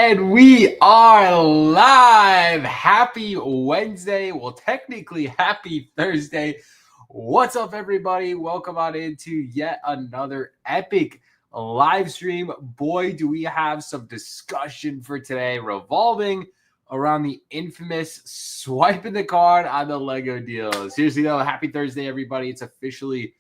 And we are live. Happy Wednesday. Well, technically, happy Thursday. What's up, everybody? Welcome on into yet another epic live stream. Boy, do we have some discussion for today revolving around the infamous swiping the card on the Lego deals. Seriously, though, happy Thursday, everybody. It's officially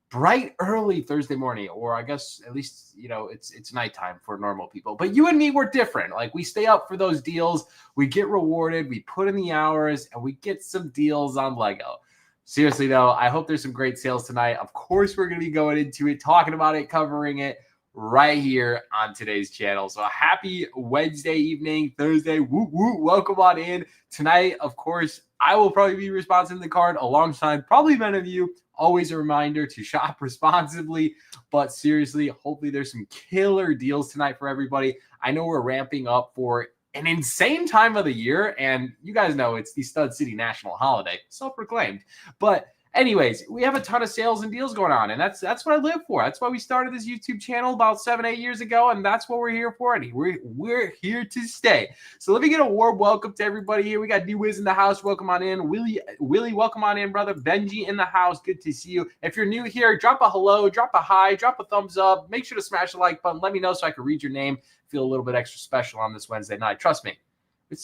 bright early Thursday morning, or I guess at least, it's nighttime for normal people. But you and me, we're different. Like, we stay up for those deals. We get rewarded. We put in the hours, and we get some deals on Lego. Seriously, though, I hope there's some great sales tonight. Of course, we're going to be going into it, talking about it, covering it right here on today's channel. So happy Wednesday evening, Thursday. Woo woo. Welcome on in. Tonight, of course, I will probably be responsive to the card alongside probably many of you. Always a reminder to shop responsibly, but seriously, hopefully there's some killer deals tonight for everybody. I know we're ramping up for an insane time of the year, and you guys know it's the Stud City National Holiday, self-proclaimed. But anyways, we have a ton of sales and deals going on, and that's what I live for. That's why we started this YouTube channel about 7-8 years ago, and that's what we're here for. And we're here to stay. So let me get a warm welcome to everybody here. We got D-Wiz in the house. Welcome on in. Willie, welcome on in, brother. Benji in the house. Good to see you. If you're new here, drop a hello, drop a hi, drop a thumbs up. Make sure to smash the like button. Let me know so I can read your name. Feel a little bit extra special on this Wednesday night. Trust me.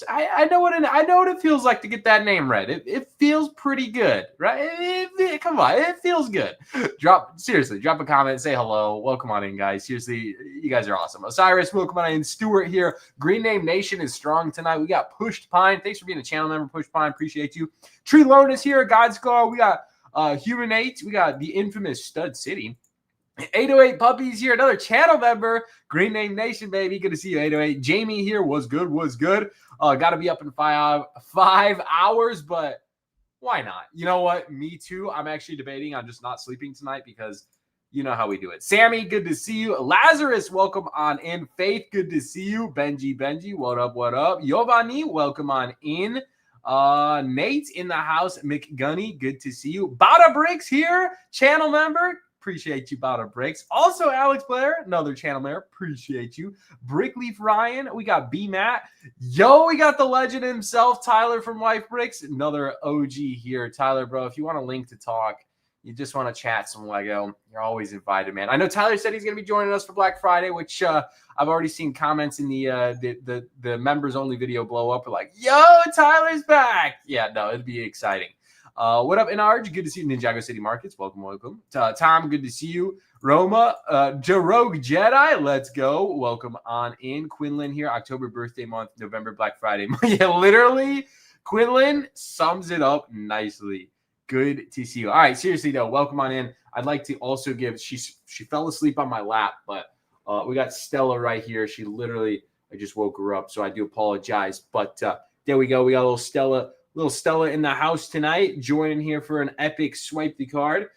I know what it feels like to get that name read. It feels pretty good, right? Come on, it feels good. Drop a comment, say hello, welcome on in, guys. Seriously, you guys are awesome. Osiris, welcome on in. Stuart here. Green Name Nation is strong tonight. We got Pushed Pine. Thanks for being a channel member, Pushed Pine. Appreciate you. Tree Lone is here. God's Claw. We got Human 8. We got the infamous Stud City. 808 Puppies here, another channel member. Green Name Nation, baby. Good to see you, 808. Jamie here. Was good. Got to be up in 5 hours, but why not? You know what? Me too. I'm actually debating on just not sleeping tonight because you know how we do it. Sammy, good to see you. Lazarus, welcome on in. Faith, good to see you. Benji, what up? Giovanni, welcome on in. Nate in the house. McGunny, good to see you. Bada Bricks here, channel member. Appreciate you, Bada Bricks. Also, Alex Blair, another channel member. Appreciate you. Brickleaf Ryan. We got B Matt. Yo, we got the legend himself, Tyler from Life Bricks. Another OG here. Tyler, bro, if you want a link to talk, you just want to chat some Lego, you're always invited, man. I know Tyler said he's going to be joining us for Black Friday, which I've already seen comments in the members only video blow up. We're like, yo, Tyler's back. Yeah, no, it'd be exciting. What up, Inarge? Good to see you. Ninjago City Markets. Welcome. Tom, good to see you. Roma, Jarogue Jedi, let's go. Welcome on in. Quinlan here. October birthday month, November Black Friday. Yeah, literally, Quinlan sums it up nicely. Good to see you. All right, seriously, though, welcome on in. I'd like to also give, she fell asleep on my lap, but we got Stella right here. She literally, I just woke her up, so I do apologize. But there we go. We got little Stella in the house tonight, joining here for an epic swipe the card.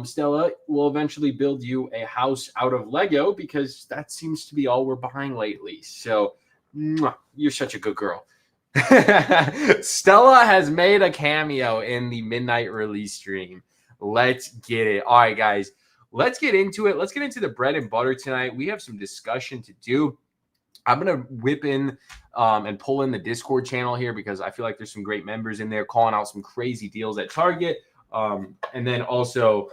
Stella will eventually build you a house out of Lego because that seems to be all we're buying lately. So you're such a good girl. Stella has made a cameo in the midnight release stream. Let's get it. All right, guys, let's get into it. Let's get into the bread and butter tonight. We have some discussion to do. I'm going to whip in and pull in the Discord channel here because I feel like there's some great members in there calling out some crazy deals at Target. And then also,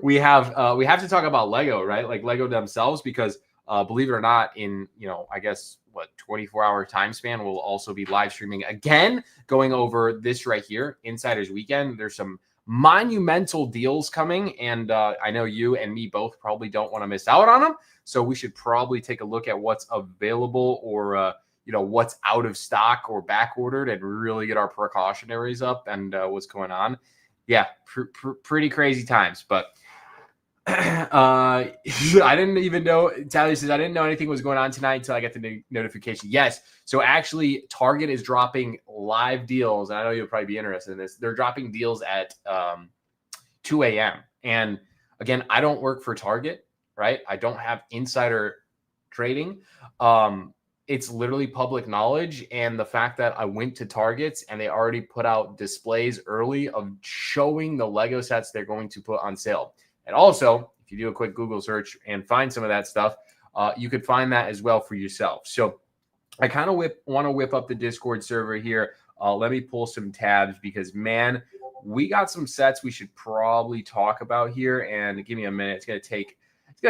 we have to talk about Lego, right? Like Lego themselves, because believe it or not, in, I guess, 24-hour time span, we'll also be live streaming again, going over this right here, Insiders Weekend. There's some monumental deals coming, and I know you and me both probably don't want to miss out on them, so we should probably take a look at what's available or what's out of stock or back ordered and really get our precautionaries up and what's going on. Yeah, pretty crazy times. But I didn't even know. Tyler says I didn't know anything was going on tonight until I got the notification. Yes, so actually Target is dropping live deals, and I know you'll probably be interested in this. They're dropping deals at 2 a.m. And again, I don't work for Target, right? I don't have insider trading. It's literally public knowledge, and the fact that I went to Target's and they already put out displays early of showing the Lego sets they're going to put on sale. And also, if you do a quick Google search and find some of that stuff, you could find that as well for yourself. So I kind of want to whip up the Discord server here. Let me pull some tabs because, man, we got some sets we should probably talk about here. And give me a minute. It's gonna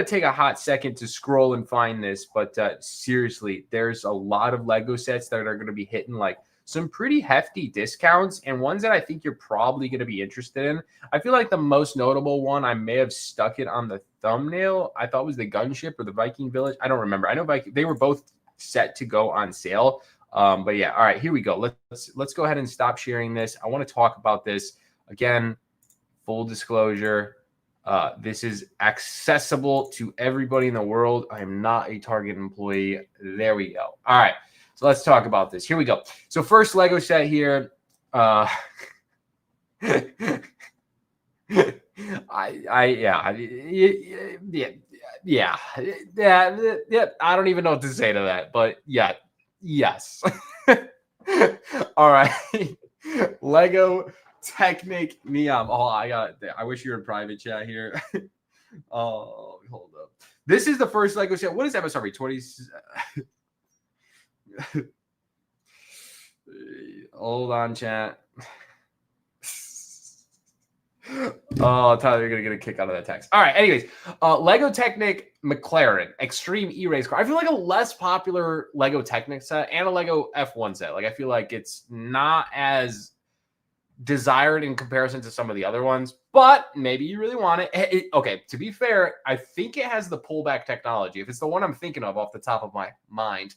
take a hot second to scroll and find this. But seriously, there's a lot of Lego sets that are going to be hitting like some pretty hefty discounts and ones that I think you're probably going to be interested in. I feel like the most notable one, I may have stuck it on the thumbnail, I thought was the Gunship or the Viking Village. I don't remember. I know they were both set to go on sale. But yeah, all right, here we go. Let's go ahead and stop sharing this. I want to talk about this again. Full disclosure, this is accessible to everybody in the world. I am not a Target employee. There we go. All right, so let's talk about this. Here we go. So first Lego set here. Yeah. I don't even know what to say to that, but yeah, yes. All right. Lego Technic Neon. Oh, I wish you were in private chat here. Oh, hold up. This is the first Lego set. What is MSRP? 20. Hold on, chat. Oh, Tyler, you're going to get a kick out of that text. All right. Anyways, Lego Technic McLaren Extreme E-Race car. I feel like a less popular Lego Technic set and a Lego F1 set. Like, I feel like it's not as desired in comparison to some of the other ones, but maybe you really want it. Okay, to be fair, I think it has the pullback technology. If it's the one I'm thinking of off the top of my mind.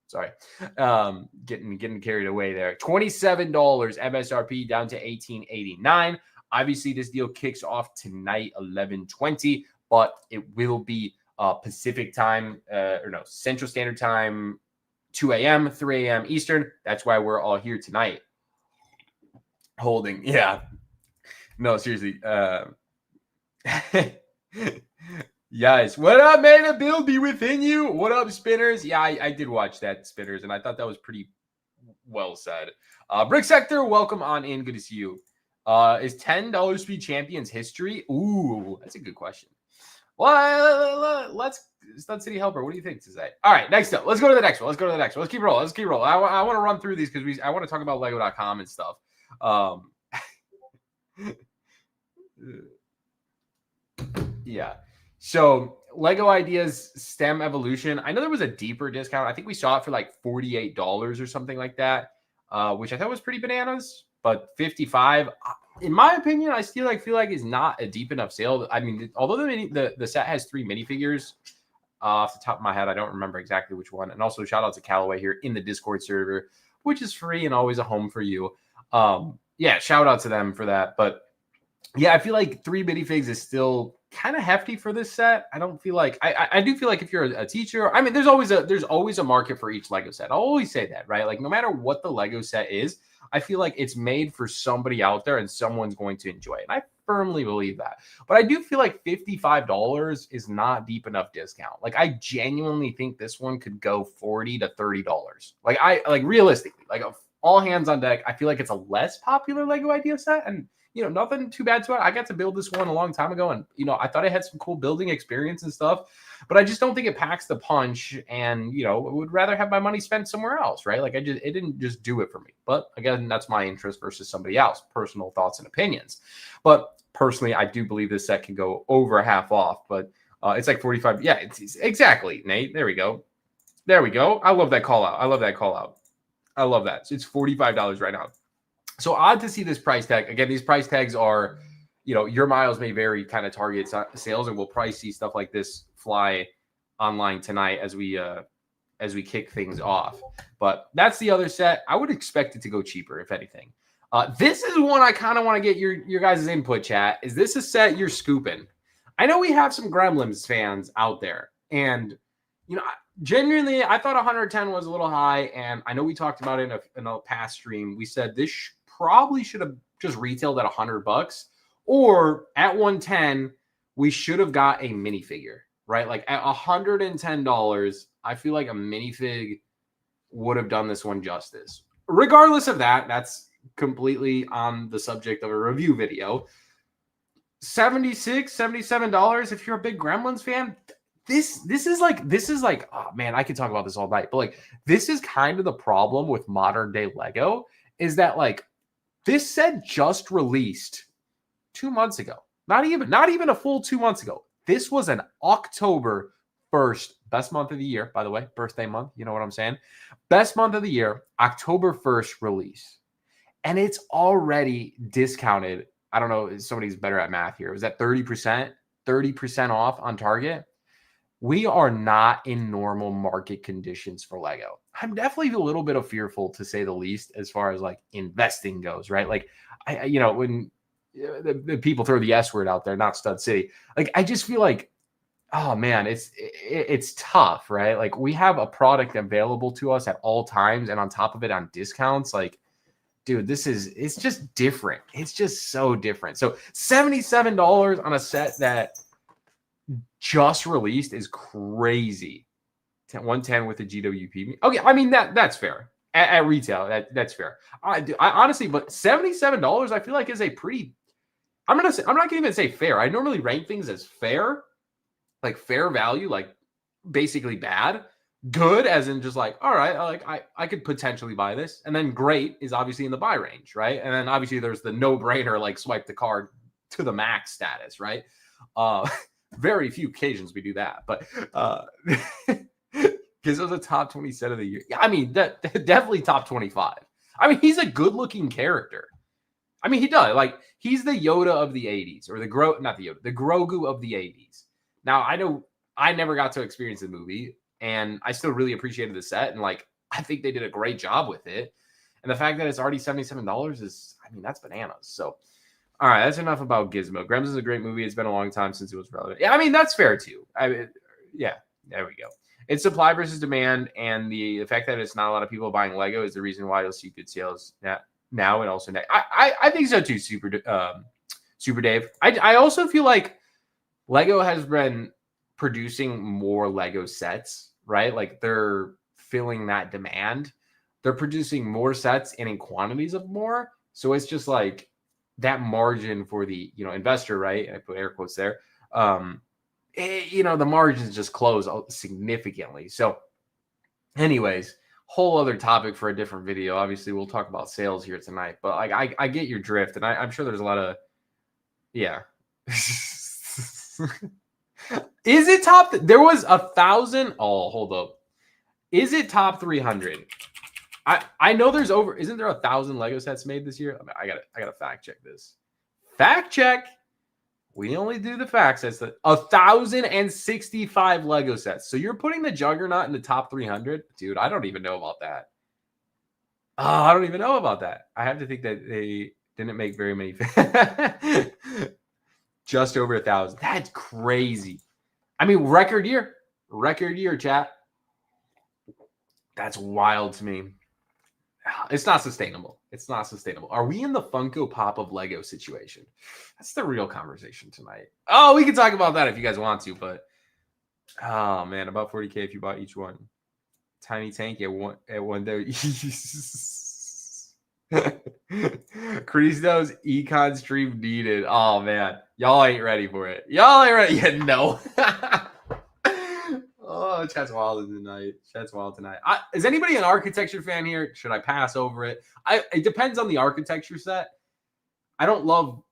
Sorry, getting carried away there. $27 MSRP down to $18.89. Obviously, this deal kicks off tonight, 11:20, but it will be Pacific time, Central Standard Time, 2 a.m., 3 a.m. Eastern. That's why we're all here tonight. Holding, yeah. No, seriously. Yes. What up, man? A build be within you. What up, Spinners? Yeah, I did watch that, Spinners, and I thought that was pretty well said. Brick Sector, welcome on in. Good to see you. Is $10 Speed Champions history? Ooh, that's a good question. Well, let's Stud City Helper. What do you think to say? All right, next up. Let's go to the next one. Let's keep rolling. I want to run through these because I want to talk about Lego.com and stuff. Yeah. So Lego Ideas STEM Evolution. I know there was a deeper discount. I think we saw it for like $48 or something like that, which I thought was pretty bananas. But $55, in my opinion, I still feel like is not a deep enough sale. I mean, although the set has 3 minifigures, off the top of my head, I don't remember exactly which one. And also shout out to Callaway here in the Discord server, which is free and always a home for you. Yeah, shout out to them for that. But yeah, I feel like 3 minifigs is still kind of hefty for this set. I don't feel like I do feel like if you're a teacher, I mean, there's always a market for each Lego set. I'll always say that, right? Like no matter what the Lego set is, I feel like it's made for somebody out there and someone's going to enjoy it. And I firmly believe that. But I do feel like $55 is not deep enough discount. Like I genuinely think this one could go $40 to $30. Like realistically, like all hands on deck. I feel like it's a less popular Lego Idea set, and nothing too bad to it. I got to build this one a long time ago, and I thought it had some cool building experience and stuff, but I just don't think it packs the punch, and would rather have my money spent somewhere else, right? Like it didn't just do it for me. But again, that's my interest versus somebody else, personal thoughts and opinions. But personally, I do believe this set can go over half off, but it's like 45. Yeah, it's exactly, Nate. There we go. I love that call out. I love that. So it's $45 right now. So odd to see this price tag. Again, these price tags are, your miles may vary kind of target sales, and we'll probably see stuff like this fly online tonight as we kick things off. But that's the other set. I would expect it to go cheaper, if anything. This is one I kind of want to get your guys' input, chat. Is this a set you're scooping? I know we have some Gremlins fans out there, and genuinely, I thought 110 was a little high, and I know we talked about it in a past stream. We said this probably should have just retailed at $100, or at 110, we should have got a minifigure, right? Like at $110, I feel like a minifig would have done this one justice. Regardless of that, that's completely on the subject of a review video. $76, $77, if you're a big Gremlins fan, this is like, oh man, I could talk about this all night, but like this is kind of the problem with modern day Lego is that like this set just released 2 months ago. Not even a full 2 months ago. This was an October 1st, best month of the year, by the way, birthday month. You know what I'm saying? Best month of the year, October 1st release. And it's already discounted. I don't know, somebody's better at math here. Was that 30% off on Target? We are not in normal market conditions for Lego. I'm definitely a little bit of fearful, to say the least, as far as like investing goes, right? Like, when the people throw the S word out there, not Stud City, like I just feel like, oh man, it's tough, right? Like we have a product available to us at all times, and on top of it, on discounts, like, dude, it's just different. It's just so different. So $77 on a set that just released is crazy. 110 with the GWP. Okay, I mean that's fair at retail. That's fair. I honestly, but $77 I feel like is a pretty. I'm not gonna even say fair. I normally rank things as fair, like fair value, like basically bad. Good as in just like, all right, I could potentially buy this, and then great is obviously in the buy range, right? And then obviously there's the no-brainer, like swipe the card to the max status, right? Very few occasions we do that, but because it was a top 20 set of the year. Yeah, I mean, that definitely top 25. I mean, he's a good-looking character. I mean, he does. Like, he's the Yoda of the 80s, or the Grogu of the 80s. Now, I know I never got to experience the movie, and I still really appreciated the set, and like, I think they did a great job with it. And the fact that it's already $77 is, I mean, that's bananas. So, all right, that's enough about Gizmo. Gremlins is a great movie. It's been a long time since it was relevant. Yeah, I mean, that's fair too. Yeah, there we go. It's supply versus demand, and the fact that it's not a lot of people buying Lego is the reason why you'll see good sales now and also next. I think so too, Super Dave. I also feel like Lego has been producing more Lego sets, right? Like they're filling that demand. They're producing more sets and in quantities of more. So it's just like that margin for the investor, right? I put air quotes there. The margins just close significantly. So anyways, whole other topic for a different video. Obviously, we'll talk about sales here tonight, but like I get your drift, and I'm sure there's a lot of Is it top? There was 1,000. Oh, hold up. Is it top 300? I know there's over. Isn't there 1,000 Lego sets made this year? I gotta fact check this. Fact check. We only do the facts. That's 1,065 Lego sets. So you're putting the Juggernaut in the top 300, dude. I don't even know about that. Oh, I don't even know about that. I have to think that they didn't make very many. Just over 1,000. That's crazy. I mean, record year, chat. That's wild to me. It's not sustainable. Are we in the Funko Pop of Lego situation? That's the real conversation tonight. Oh, we can talk about that if you guys want to, but oh man, about 40K if you bought each one. Tiny Tank at one day. Christo's econ stream needed. Oh man, y'all ain't ready for it. Y'all ain't ready yet. No. Oh, chat's wild tonight. Is anybody an architecture fan here? Should I pass over it? It depends on the architecture set. I don't know.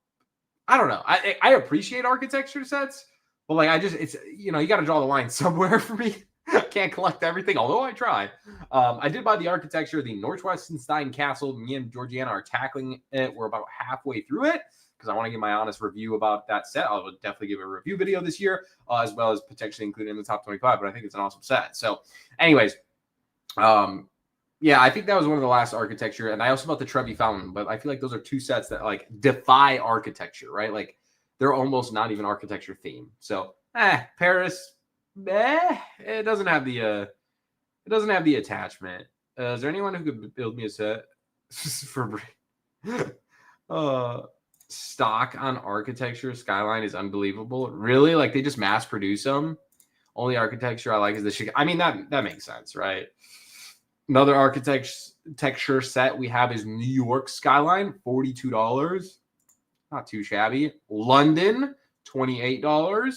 I appreciate architecture sets, but like it's you got to draw the line somewhere for me. I can't collect everything, although I try. I did buy the architecture of the Neuschwanstein Castle. Me and Georgiana are tackling it. We're about halfway through it because I want to give my honest review about that set. I'll definitely give a review video this year, as well as potentially included in the top 25, but I think it's an awesome set. So anyways, I think that was one of the last architecture. And I also bought the Trevi Fountain, but I feel like those are two sets that like defy architecture, right? Like they're almost not even architecture theme. So Paris, it doesn't have the attachment. Is there anyone who could build me a set for stock on architecture? Skyline is unbelievable. Really? Like they just mass produce them? Only architecture I like is the Chicago. I mean, that makes sense, right? Another architecture set we have is New York Skyline, $42. Not too shabby. London, $28.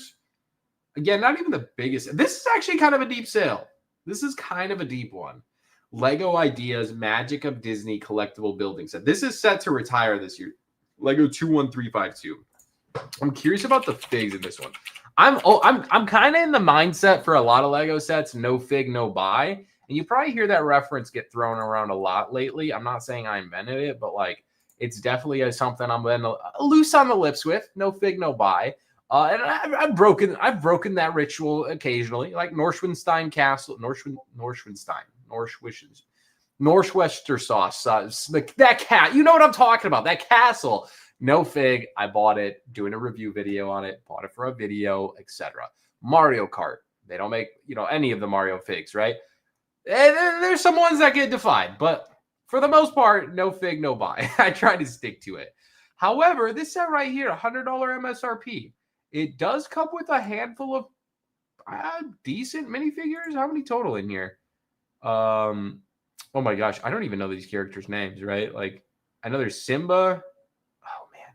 Again, not even the biggest. This is actually kind of a deep sale. This is kind of a deep one. Lego Ideas Magic of Disney collectible building set. This is set to retire this year. Lego 21352. I'm curious about the figs in this one. I'm kind of in the mindset for a lot of Lego sets, no fig, no buy. And you probably hear that reference get thrown around a lot lately. I'm not saying I invented it, but like it's definitely something I'm loose on the lips with. No fig, no buy. And I've broken that ritual occasionally, like Norschwinstein Castle, Northwester sauce. That cat, you know what I'm talking about? That castle. No fig. I bought it, doing a review video on it, bought it for a video, etc. Mario Kart. They don't make, any of the Mario figs, right? There's some ones that get defined, but for the most part, no fig, no buy. I try to stick to it. However, this set right here, $100 MSRP. It does come with a handful of decent minifigures. How many total in here? Oh my gosh, I don't even know these characters' names, right? Like, I know there's Simba. Oh man,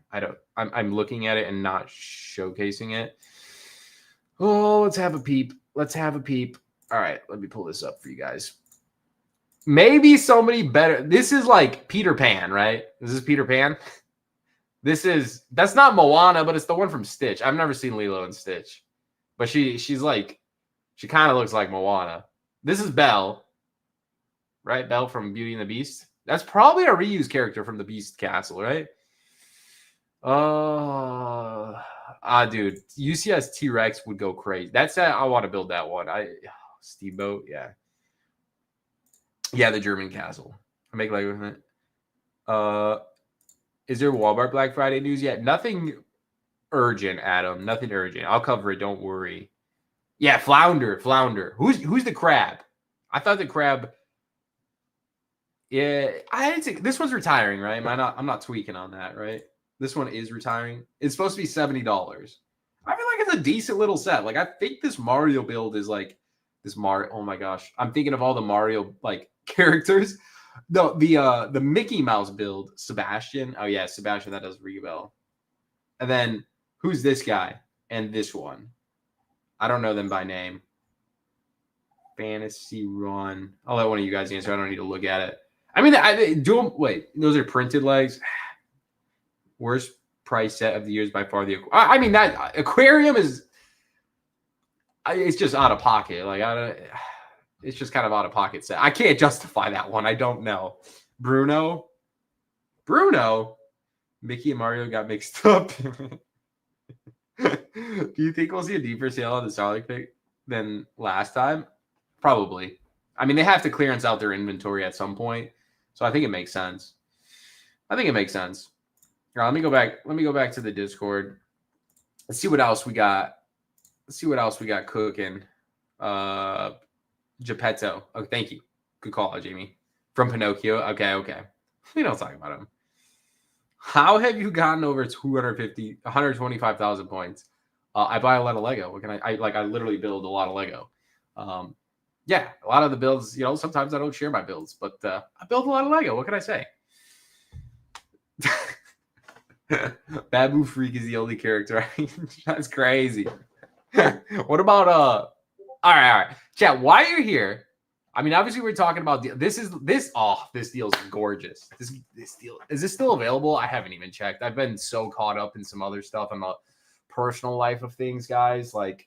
I'm looking at it and not showcasing it. Oh, let's have a peep. All right, let me pull this up for you guys. Maybe somebody better. This is like Peter Pan, right? This is Peter Pan. That's not Moana, but it's the one from Stitch. I've never seen Lilo and Stitch, but she kind of looks like Moana. This is Belle, right? Belle from Beauty and the Beast. That's probably a reused character from the Beast Castle, right? Dude, UCS T-Rex would go crazy. That's it. I want to build that one. Steamboat, yeah, the German castle. I make Lego with it. Is there Walmart Black Friday news yet? Nothing urgent, Adam. Nothing urgent. I'll cover it. Don't worry. Yeah, Flounder. Who's the crab? I thought the crab. Yeah, I didn't think this one's retiring, right? I'm not tweaking on that, right? This one is retiring. It's supposed to be $70. I feel like it's a decent little set. Like I think this Mario build is like this Mario. Oh my gosh, I'm thinking of all the Mario like characters. The Mickey Mouse build, Sebastian. Oh yeah, Sebastian, that does ring a bell. And then who's this guy and this one? I don't know them by name. Fantasy Run. I'll let one of you guys answer. I don't need to look at it. I mean, I do them. Wait, those are printed legs. Worst price set of the years by far. I mean, that aquarium is. It's just out of pocket. Like it's just kind of out of pocket set. I can't justify that one. I don't know. Bruno. Mickey and Mario got mixed up. Do you think we'll see a deeper sale on the Starlink pick than last time? Probably. I mean, they have to clearance out their inventory at some point, so I think it makes sense. All right, let me go back to the Discord. Let's see what else we got. Cooking. Geppetto. Oh, thank you. Good call, Jamie. From Pinocchio. Okay. We don't talk about him. How have you gotten over 125,000 points? I buy a lot of Lego. What can I literally build a lot of Lego. Yeah, a lot of the builds, sometimes I don't share my builds, but I build a lot of Lego. What can I say? Babu Freak is the only character. That's crazy. What about all right. Chat, while you're here, I mean, obviously we're talking about this deal is gorgeous. This deal, is this still available? I haven't even checked. I've been so caught up in some other stuff in the personal life of things, guys. Like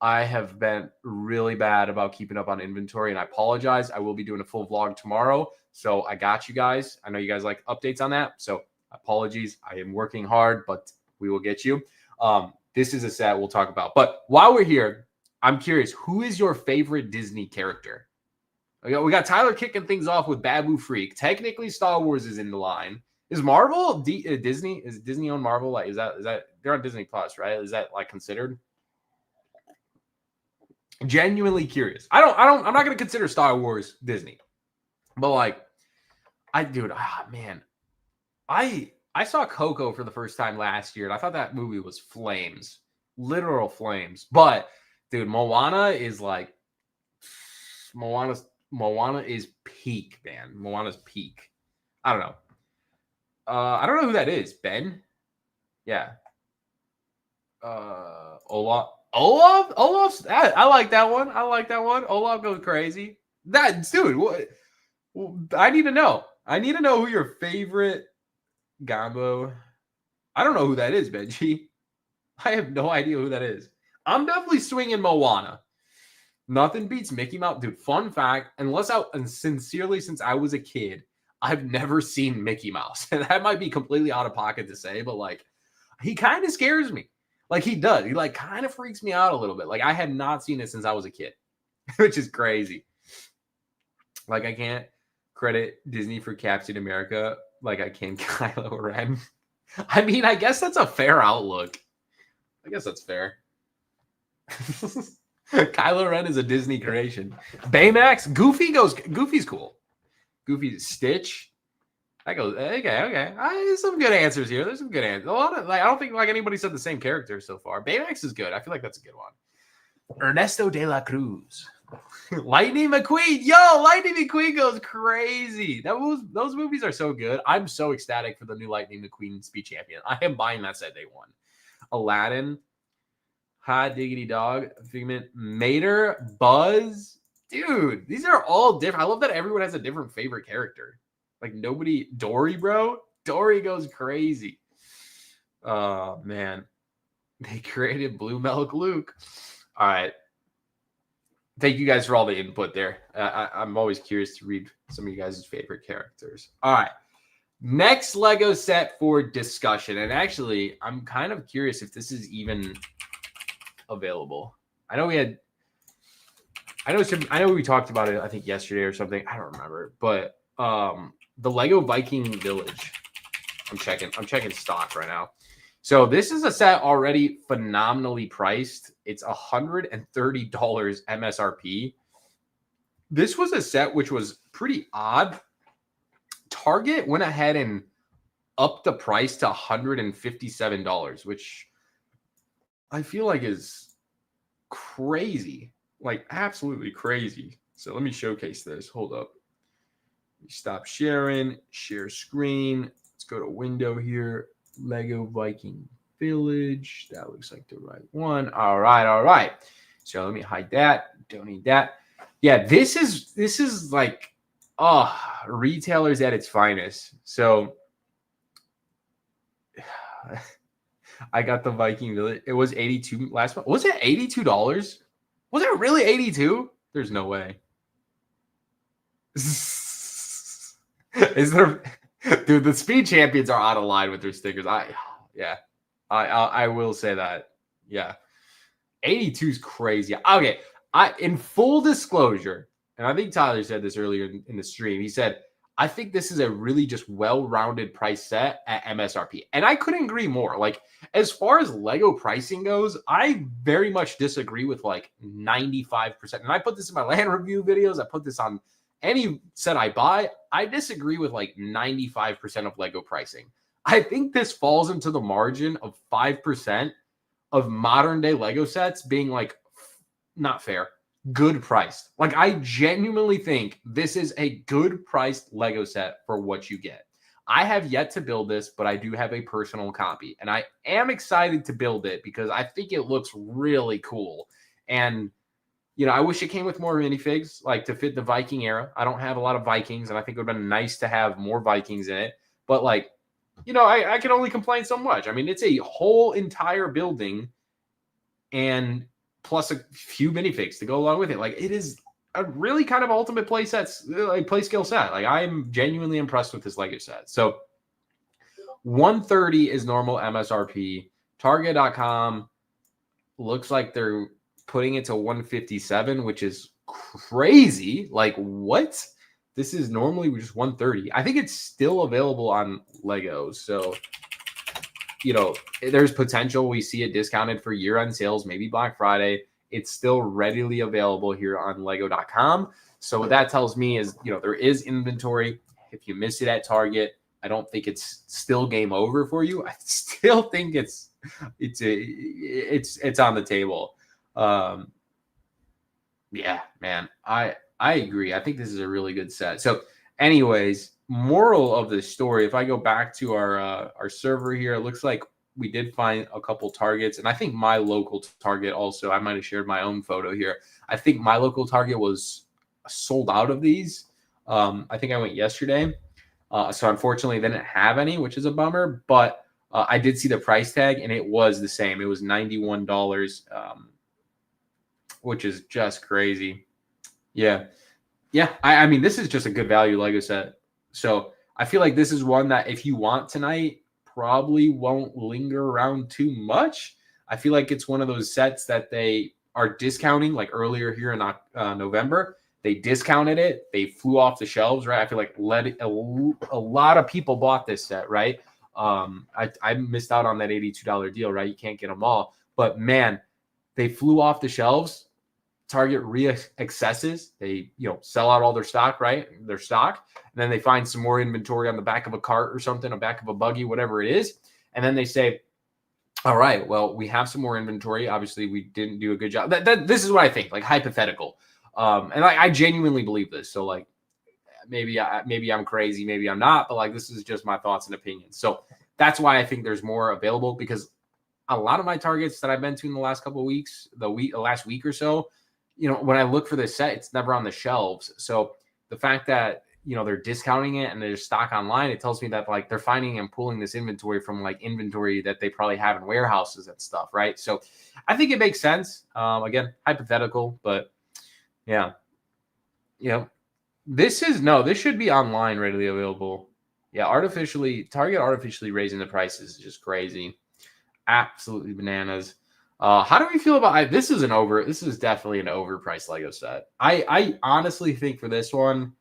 I have been really bad about keeping up on inventory, and I apologize. I will be doing a full vlog tomorrow. So I got you guys. I know you guys like updates on that. So apologies. I am working hard, but we will get you. This is a set we'll talk about. But while we're here, I'm curious, who is your favorite Disney character? We got Tyler kicking things off with Babu Freak. Technically, Star Wars is in the line. Is Marvel Disney? Is Disney own Marvel? Like, is that they're on Disney Plus, right? Is that like considered? Genuinely curious. I'm not gonna consider Star Wars Disney, but like, I saw Coco for the first time last year, and I thought that movie was flames, literal flames. But dude, Moana is peak, man. Moana's peak. I don't know. I don't know who that is. Ben? Yeah. Olaf. Olaf's. I like that one. I like that one. Olaf goes crazy. That dude. What? I need to know. I need to know who your favorite Gombo. I don't know who that is, Benji. I have no idea who that is. I'm definitely swinging Moana. Nothing beats Mickey Mouse. Dude, fun fact, and sincerely, since I was a kid, I've never seen Mickey Mouse. And that might be completely out of pocket to say, but like, he kind of scares me. Like, he does. He like kind of freaks me out a little bit. Like, I had not seen it since I was a kid, which is crazy. Like, I can't credit Disney for Captain America like I can Kylo Ren. I mean, I guess that's a fair outlook. I guess that's fair. Kylo Ren is a Disney creation. Baymax, Goofy's cool. Goofy's Stitch. That goes, okay. There's some good answers here. There's some good answers. A lot of, like, I don't think like anybody said the same character so far. Baymax is good. I feel like that's a good one. Ernesto de la Cruz. Lightning McQueen. Yo, Lightning McQueen goes crazy. Those movies are so good. I'm so ecstatic for the new Lightning McQueen Speed Champion. I am buying that set day one. Aladdin. Hot Diggity Dog. Figment. Mater. Buzz. Dude, these are all different. I love that everyone has a different favorite character. Like nobody. Dory, bro. Dory goes crazy. Oh, man. They created Blue Milk Luke. All right. Thank you guys for all the input there. I'm always curious to read some of you guys' favorite characters. All right. Next Lego set for discussion. And actually, I'm kind of curious if this is even available. I know we talked about it, I think yesterday or something. I don't remember. But the Lego Viking Village. I'm checking stock right now. So this is a set already phenomenally priced. It's $130 MSRP. This was a set which was pretty odd. Target went ahead and upped the price to $157, which I feel like is crazy. Like absolutely crazy. So let me showcase this. Hold up. Stop sharing, share screen. Let's go to window here. Lego Viking Village. That looks like the right one. All right. So let me hide that. Don't need that. Yeah, this is like retailers at its finest. So I got the Viking Village. It was $82 last month. Was it $82? Was it really 82? There's no way. Is there? Dude, the Speed Champions are out of line with their stickers. I will say that. Yeah. 82 is crazy. Okay. In full disclosure, and I think Tyler said this earlier in the stream, he said, I think this is a really just well-rounded price set at MSRP. And I couldn't agree more. Like, as far as Lego pricing goes, I very much disagree with like 95%. And I put this in my land review videos. I put this on any set I buy. I disagree with like 95% of Lego pricing. I think this falls into the margin of 5% of modern day Lego sets being like not fair, good priced. Like I genuinely think this is a good priced Lego set for what you get. I have yet to build this, but I do have a personal copy and I am excited to build it because I think it looks really cool. And you know, I wish it came with more minifigs, like to fit the Viking era. I don't have a lot of Vikings, and I think it would have been nice to have more Vikings in it. But, like, you know, I can only complain so much. I mean, it's a whole entire building and plus a few minifigs to go along with it. Like, it is a really kind of ultimate play skill set. Like, I'm genuinely impressed with this Lego set. So, 130 is normal MSRP. Target.com looks like they're putting it to 157, which is crazy. Like, what? This is normally just 130. I think it's still available on Lego. So, you know, there's potential we see it discounted for year-end sales, maybe Black Friday. It's still readily available here on Lego.com. So what that tells me is, you know, there is inventory. If you miss it at Target, I don't think it's still game over for you. I still think it's on the table. Yeah, man, I agree. I think this is a really good set. So anyways, moral of the story, if I go back to our server here, it looks like we did find a couple Targets, and I think my local Target also, I might have shared my own photo here. I think my local Target was sold out of these. I think I went yesterday. So unfortunately, they didn't have any, which is a bummer. But I did see the price tag, and it was the same. It was $91, which is just crazy. Yeah. I mean, this is just a good value Lego set. So I feel like this is one that if you want tonight, probably won't linger around too much. I feel like it's one of those sets that they are discounting, like earlier here in November. They discounted it. They flew off the shelves, right? I feel like a lot of people bought this set, right? I missed out on that $82 deal, right? You can't get them all. But man, they flew off the shelves. Target reaccesses. They, sell out all their stock, right? Their stock. And then they find some more inventory on the back of a cart or something, on the back of a buggy, whatever it is. And then they say, all right, well, we have some more inventory. Obviously, we didn't do a good job. This is what I think, like hypothetical. And I genuinely believe this. So like, maybe I'm crazy, maybe I'm not, but like, this is just my thoughts and opinions. So that's why I think there's more available, because a lot of my Targets that I've been to in the last couple of weeks, the last week or so, when I look for this set, it's never on the shelves. So the fact that, they're discounting it and there's stock online, it tells me that like they're finding and pulling this inventory from like inventory that they probably have in warehouses and stuff. Right. So I think it makes sense. Again, hypothetical, but yeah. This should be online, readily available. Yeah. Target artificially raising the prices is just crazy. Absolutely bananas. How do we feel about this? This is definitely an overpriced Lego set. I honestly think for this one,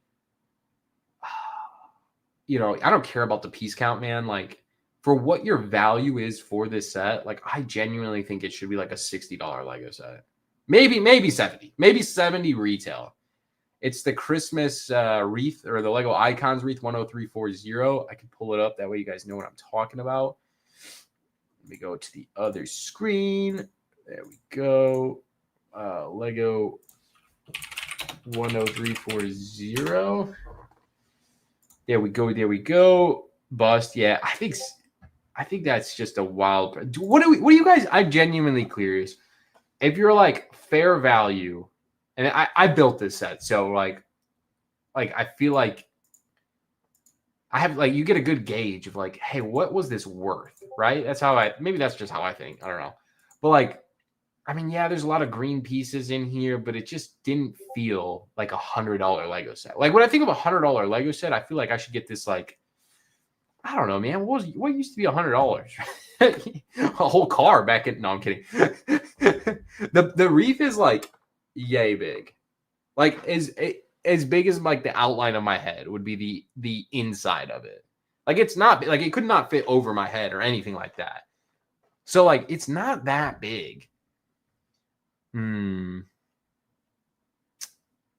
I don't care about the piece count, man. Like, for what your value is for this set, like, I genuinely think it should be like a $60 Lego set. Maybe 70. Maybe 70 retail. It's the Christmas wreath, or the Lego Icons wreath 10340. I can pull it up. That way you guys know what I'm talking about. Let me go to the other screen. There we go. Lego 10340. There we go. Bust. Yeah, I think that's just a wild. What do you guys? I'm genuinely curious. If you're like fair value, and I built this set, so like I feel like I have, like, you get a good gauge of like, hey, what was this worth, right? That's just how I think. I don't know. But like, I mean, yeah, there's a lot of green pieces in here, but it just didn't feel like $100 Lego set. Like, when I think of $100 Lego set, I feel like I should get this, like, I don't know, man. What used to be $100? A whole car back in. No, I'm kidding. The wreath is like yay big, like as big as like the outline of my head would be the inside of it. Like, it's not like, it could not fit over my head or anything like that. So like, it's not that big.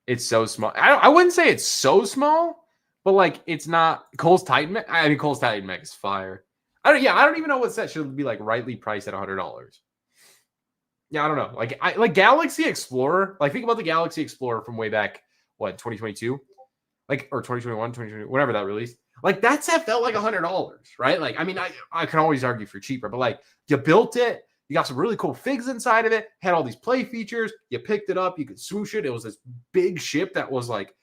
It's so small. I wouldn't say it's so small, but like, it's not. Cole's Titan Mech. I mean, Cole's Titan Mech is fire. I don't even know what set should be like rightly priced at $100. Yeah, I don't know. Like Galaxy Explorer. Like, think about the Galaxy Explorer from way back, 2022, like, or 2021, 2020, whenever that released. Like, that set felt like $100, right? Like, I mean, I can always argue for cheaper, but like, you built it. You got some really cool figs inside of it. Had all these play features. You picked it up. You could swoosh it. It was this big ship that was like,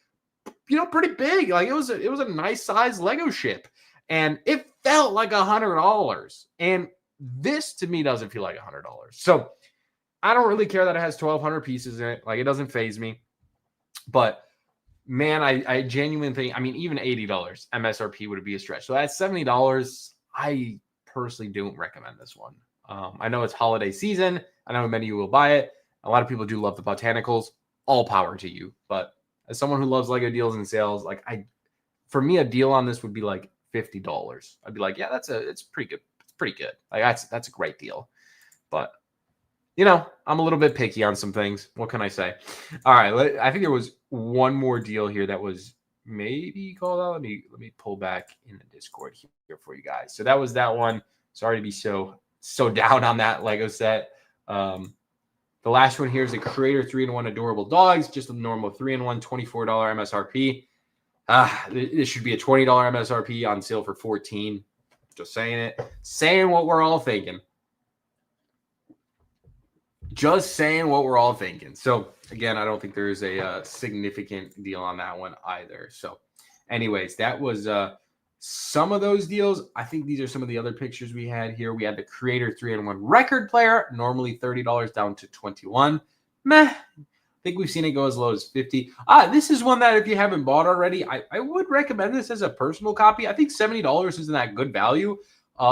pretty big. Like, it was a nice size Lego ship, and it felt like $100. And this to me doesn't feel like $100. So I don't really care that it has 1,200 pieces in it. Like, it doesn't faze me. But man, I genuinely think, I mean, even $80 MSRP would be a stretch. So at $70, I personally don't recommend this one. I know it's holiday season. I know many of you will buy it. A lot of people do love the botanicals. All power to you. But as someone who loves Lego deals and sales, like, for me, a deal on this would be like $50. I'd be like, yeah, it's pretty good. It's pretty good. Like, that's a great deal. But I'm a little bit picky on some things. What can I say? All right. I think there was one more deal here that was maybe called out. Let me pull back in the Discord here for you guys. So that was that one. Sorry to be so down on that Lego set. The last one here is the Creator 3-in-1 Adorable Dogs. Just a normal 3-in-1, $24 MSRP. This should be a $20 MSRP, on sale for $14. Just saying it. Saying what we're all thinking. Just saying what we're all thinking. So, again, I don't think there is a significant deal on that one either. So, anyways, that was some of those deals. I think these are some of the other pictures we had here. We had the Creator 3-in-1 record player, normally $30 down to $21. Meh. I think we've seen it go as low as $50. This is one that if you haven't bought already, I would recommend this as a personal copy. I think $70 isn't that good value.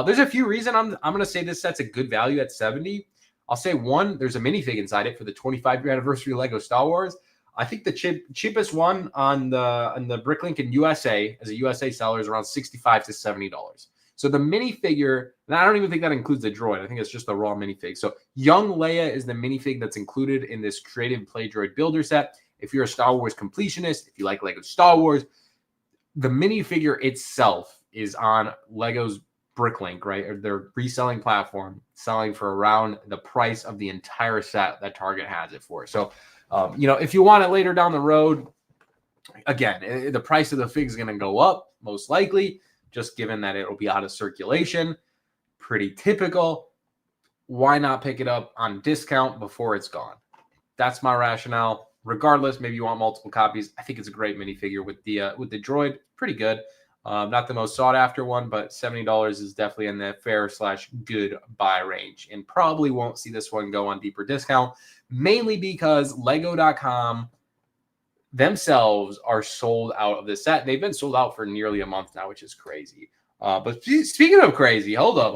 There's a few reasons I'm going to say this set's a good value at $70. I'll say one, there's a minifig inside it for the 25-year anniversary Lego Star Wars. I think the cheapest one on the Bricklink in USA as a USA seller is around $65 to $70. So the minifigure, and I don't even think that includes the droid. I think it's just the raw minifig. So Young Leia is the minifig that's included in this Creative Play Droid Builder set. If you're a Star Wars completionist, if you like Lego Star Wars, the minifigure itself is on Lego's Bricklink, right? Or their reselling platform, selling for around the price of the entire set that Target has it for. So, if you want it later down the road, again, the price of the fig is going to go up, most likely, just given that it'll be out of circulation. Pretty typical. Why not pick it up on discount before it's gone? That's my rationale. Regardless, maybe you want multiple copies. I think it's a great minifigure with the droid. Pretty good. Not the most sought after one, but $70 is definitely in the fair/good buy range, and probably won't see this one go on deeper discount, mainly because Lego.com themselves are sold out of this set. They've been sold out for nearly a month now, which is crazy. But speaking of crazy, hold up.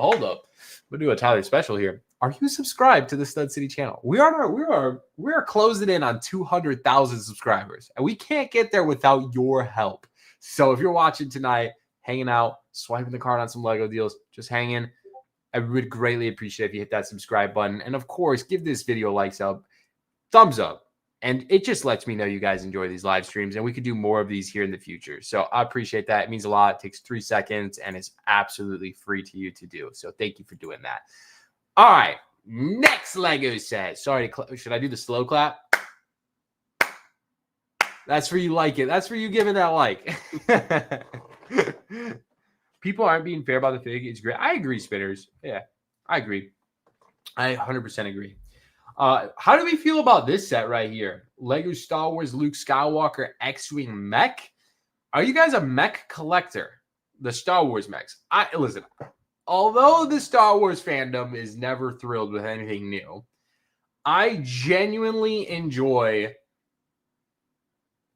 We'll do a Tyler special here. Are you subscribed to the Stud City channel? We are closing in on 200,000 subscribers, and we can't get there without your help. So if you're watching tonight, hanging out, swiping the card on some Lego deals, just hanging, I would greatly appreciate if you hit that subscribe button. And of course, give this video a like, thumbs up. And it just lets me know you guys enjoy these live streams, and we could do more of these here in the future. So I appreciate that. It means a lot. It takes 3 seconds, and it's absolutely free to you to do. So thank you for doing that. All right, next Lego set. Sorry, should I do the slow clap? That's where you like it. That's where you give it that like. People aren't being fair about the fig. It's great. I agree, spinners. Yeah, I agree. I 100% agree. How do we feel about this set right here? Lego Star Wars Luke Skywalker X-Wing mech. Are you guys a mech collector? The Star Wars mechs. Listen, although the Star Wars fandom is never thrilled with anything new, I genuinely enjoy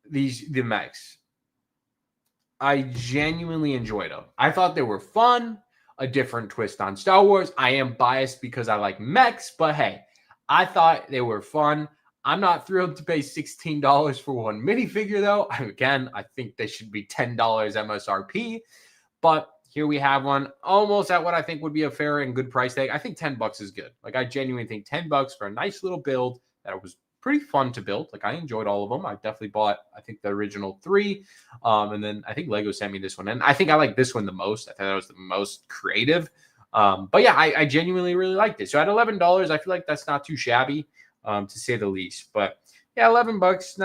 the mechs. I genuinely enjoyed them. I thought they were fun, a different twist on Star Wars. I am biased because I like mechs, but hey, I thought they were fun. I'm not thrilled to pay $16 for one minifigure, though. Again, I think they should be $10 MSRP, but here we have one almost at what I think would be a fair and good price tag. I think $10 is good. Like, I genuinely think $10 for a nice little build that was pretty fun to build. Like, I enjoyed all of them. I definitely bought, I think, the original 3. And then I think Lego sent me this one. And I think I like this one the most. I thought that was the most creative. But yeah, I genuinely really liked it. So at $11, I feel like that's not too shabby, to say the least. But yeah, $11,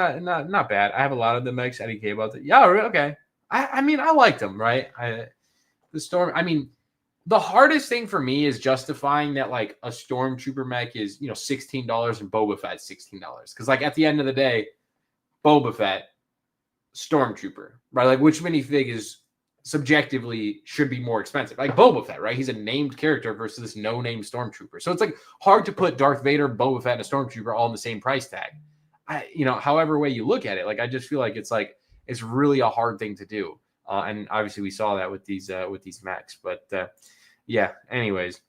not bad. I have a lot of the mechs. Eddie K about it. Yeah, okay. I mean, I liked them, right? The hardest thing for me is justifying that like a Stormtrooper mech is, $16 and Boba Fett $16. Because like at the end of the day, Boba Fett, Stormtrooper, right? Like which minifig is subjectively should be more expensive? Like Boba Fett, right? He's a named character versus this no-name Stormtrooper. So it's like hard to put Darth Vader, Boba Fett, and a Stormtrooper all in the same price tag. However way you look at it, like I just feel like it's really a hard thing to do. And obviously we saw that with these mechs, but yeah, anyways,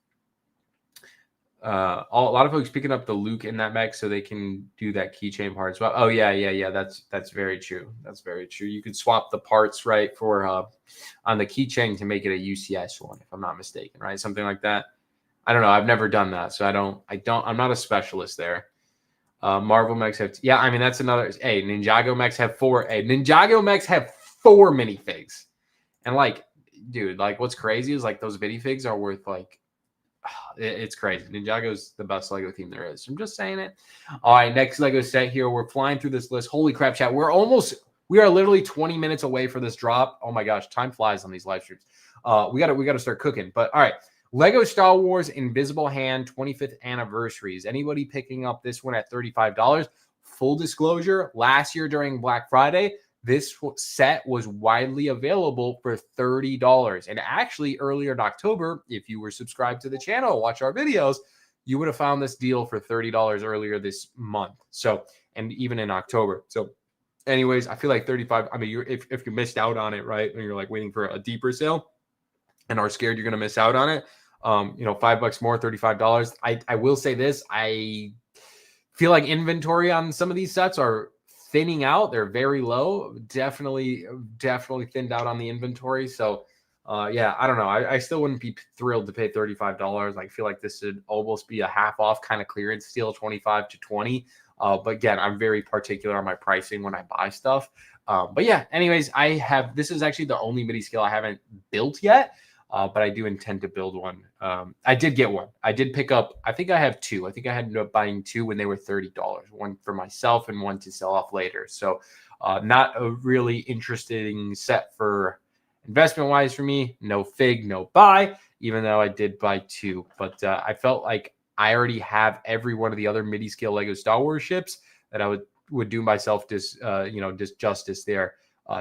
a lot of folks picking up the Luke in that mech so they can do that keychain part as well. Oh yeah. That's very true. That's very true. You could swap the parts, right, for on the keychain to make it a UCS one, if I'm not mistaken, right? Something like that. I don't know. I've never done that. So I'm not a specialist there. Marvel mechs have, that's another, Ninjago mechs have 4. Ninjago mechs have 4 minifigs. And like, dude, like what's crazy is like those minifigs are worth like, it's crazy. Ninjago's the best Lego theme there is. I'm just saying it. All right, next Lego set here. We're flying through this list. Holy crap, chat. We are literally 20 minutes away for this drop. Oh my gosh, time flies on these live streams. We gotta start cooking. But all right, Lego Star Wars Invisible Hand 25th anniversary. Is anybody picking up this one at $35? Full disclosure, last year during Black Friday, this set was widely available for $30. And actually, earlier in October, if you were subscribed to the channel, watch our videos, you would have found this deal for $30 earlier this month. So, and even in October. So, anyways, I feel like 35. I mean, if you missed out on it, right, and you're like waiting for a deeper sale and are scared you're going to miss out on it, $5 more, $35. I will say this. I feel like inventory on some of these sets are thinning out. They're very low. Definitely thinned out on the inventory. So, yeah, I don't know. I still wouldn't be thrilled to pay $35. I feel like this should almost be a half off kind of clearance deal, 25 to 20. But again, I'm very particular on my pricing when I buy stuff. But yeah, anyways, this is actually the only midi scale I haven't built yet. But I do intend to build one. I did get one. I did pick up, I think I have two. I think I ended up buying two when they were $30. One for myself and one to sell off later. So not a really interesting set for investment-wise for me. No fig, no buy, even though I did buy two. But I felt like I already have every one of the other midi scale Lego Star Wars ships that I would do myself justice there,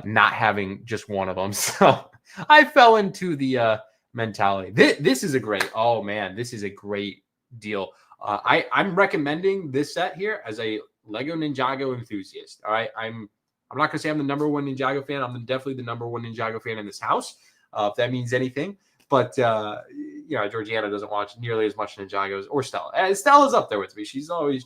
not having just one of them. So I fell into the mentality. This is a great, oh man, this is a great deal. I'm recommending this set here as a Lego Ninjago enthusiast. All right. I'm not gonna say I'm the number one Ninjago fan. I'm definitely the number one Ninjago fan in this house, if that means anything. But Georgiana doesn't watch nearly as much Ninjagos, or Stella. Stella's up there with me. She's always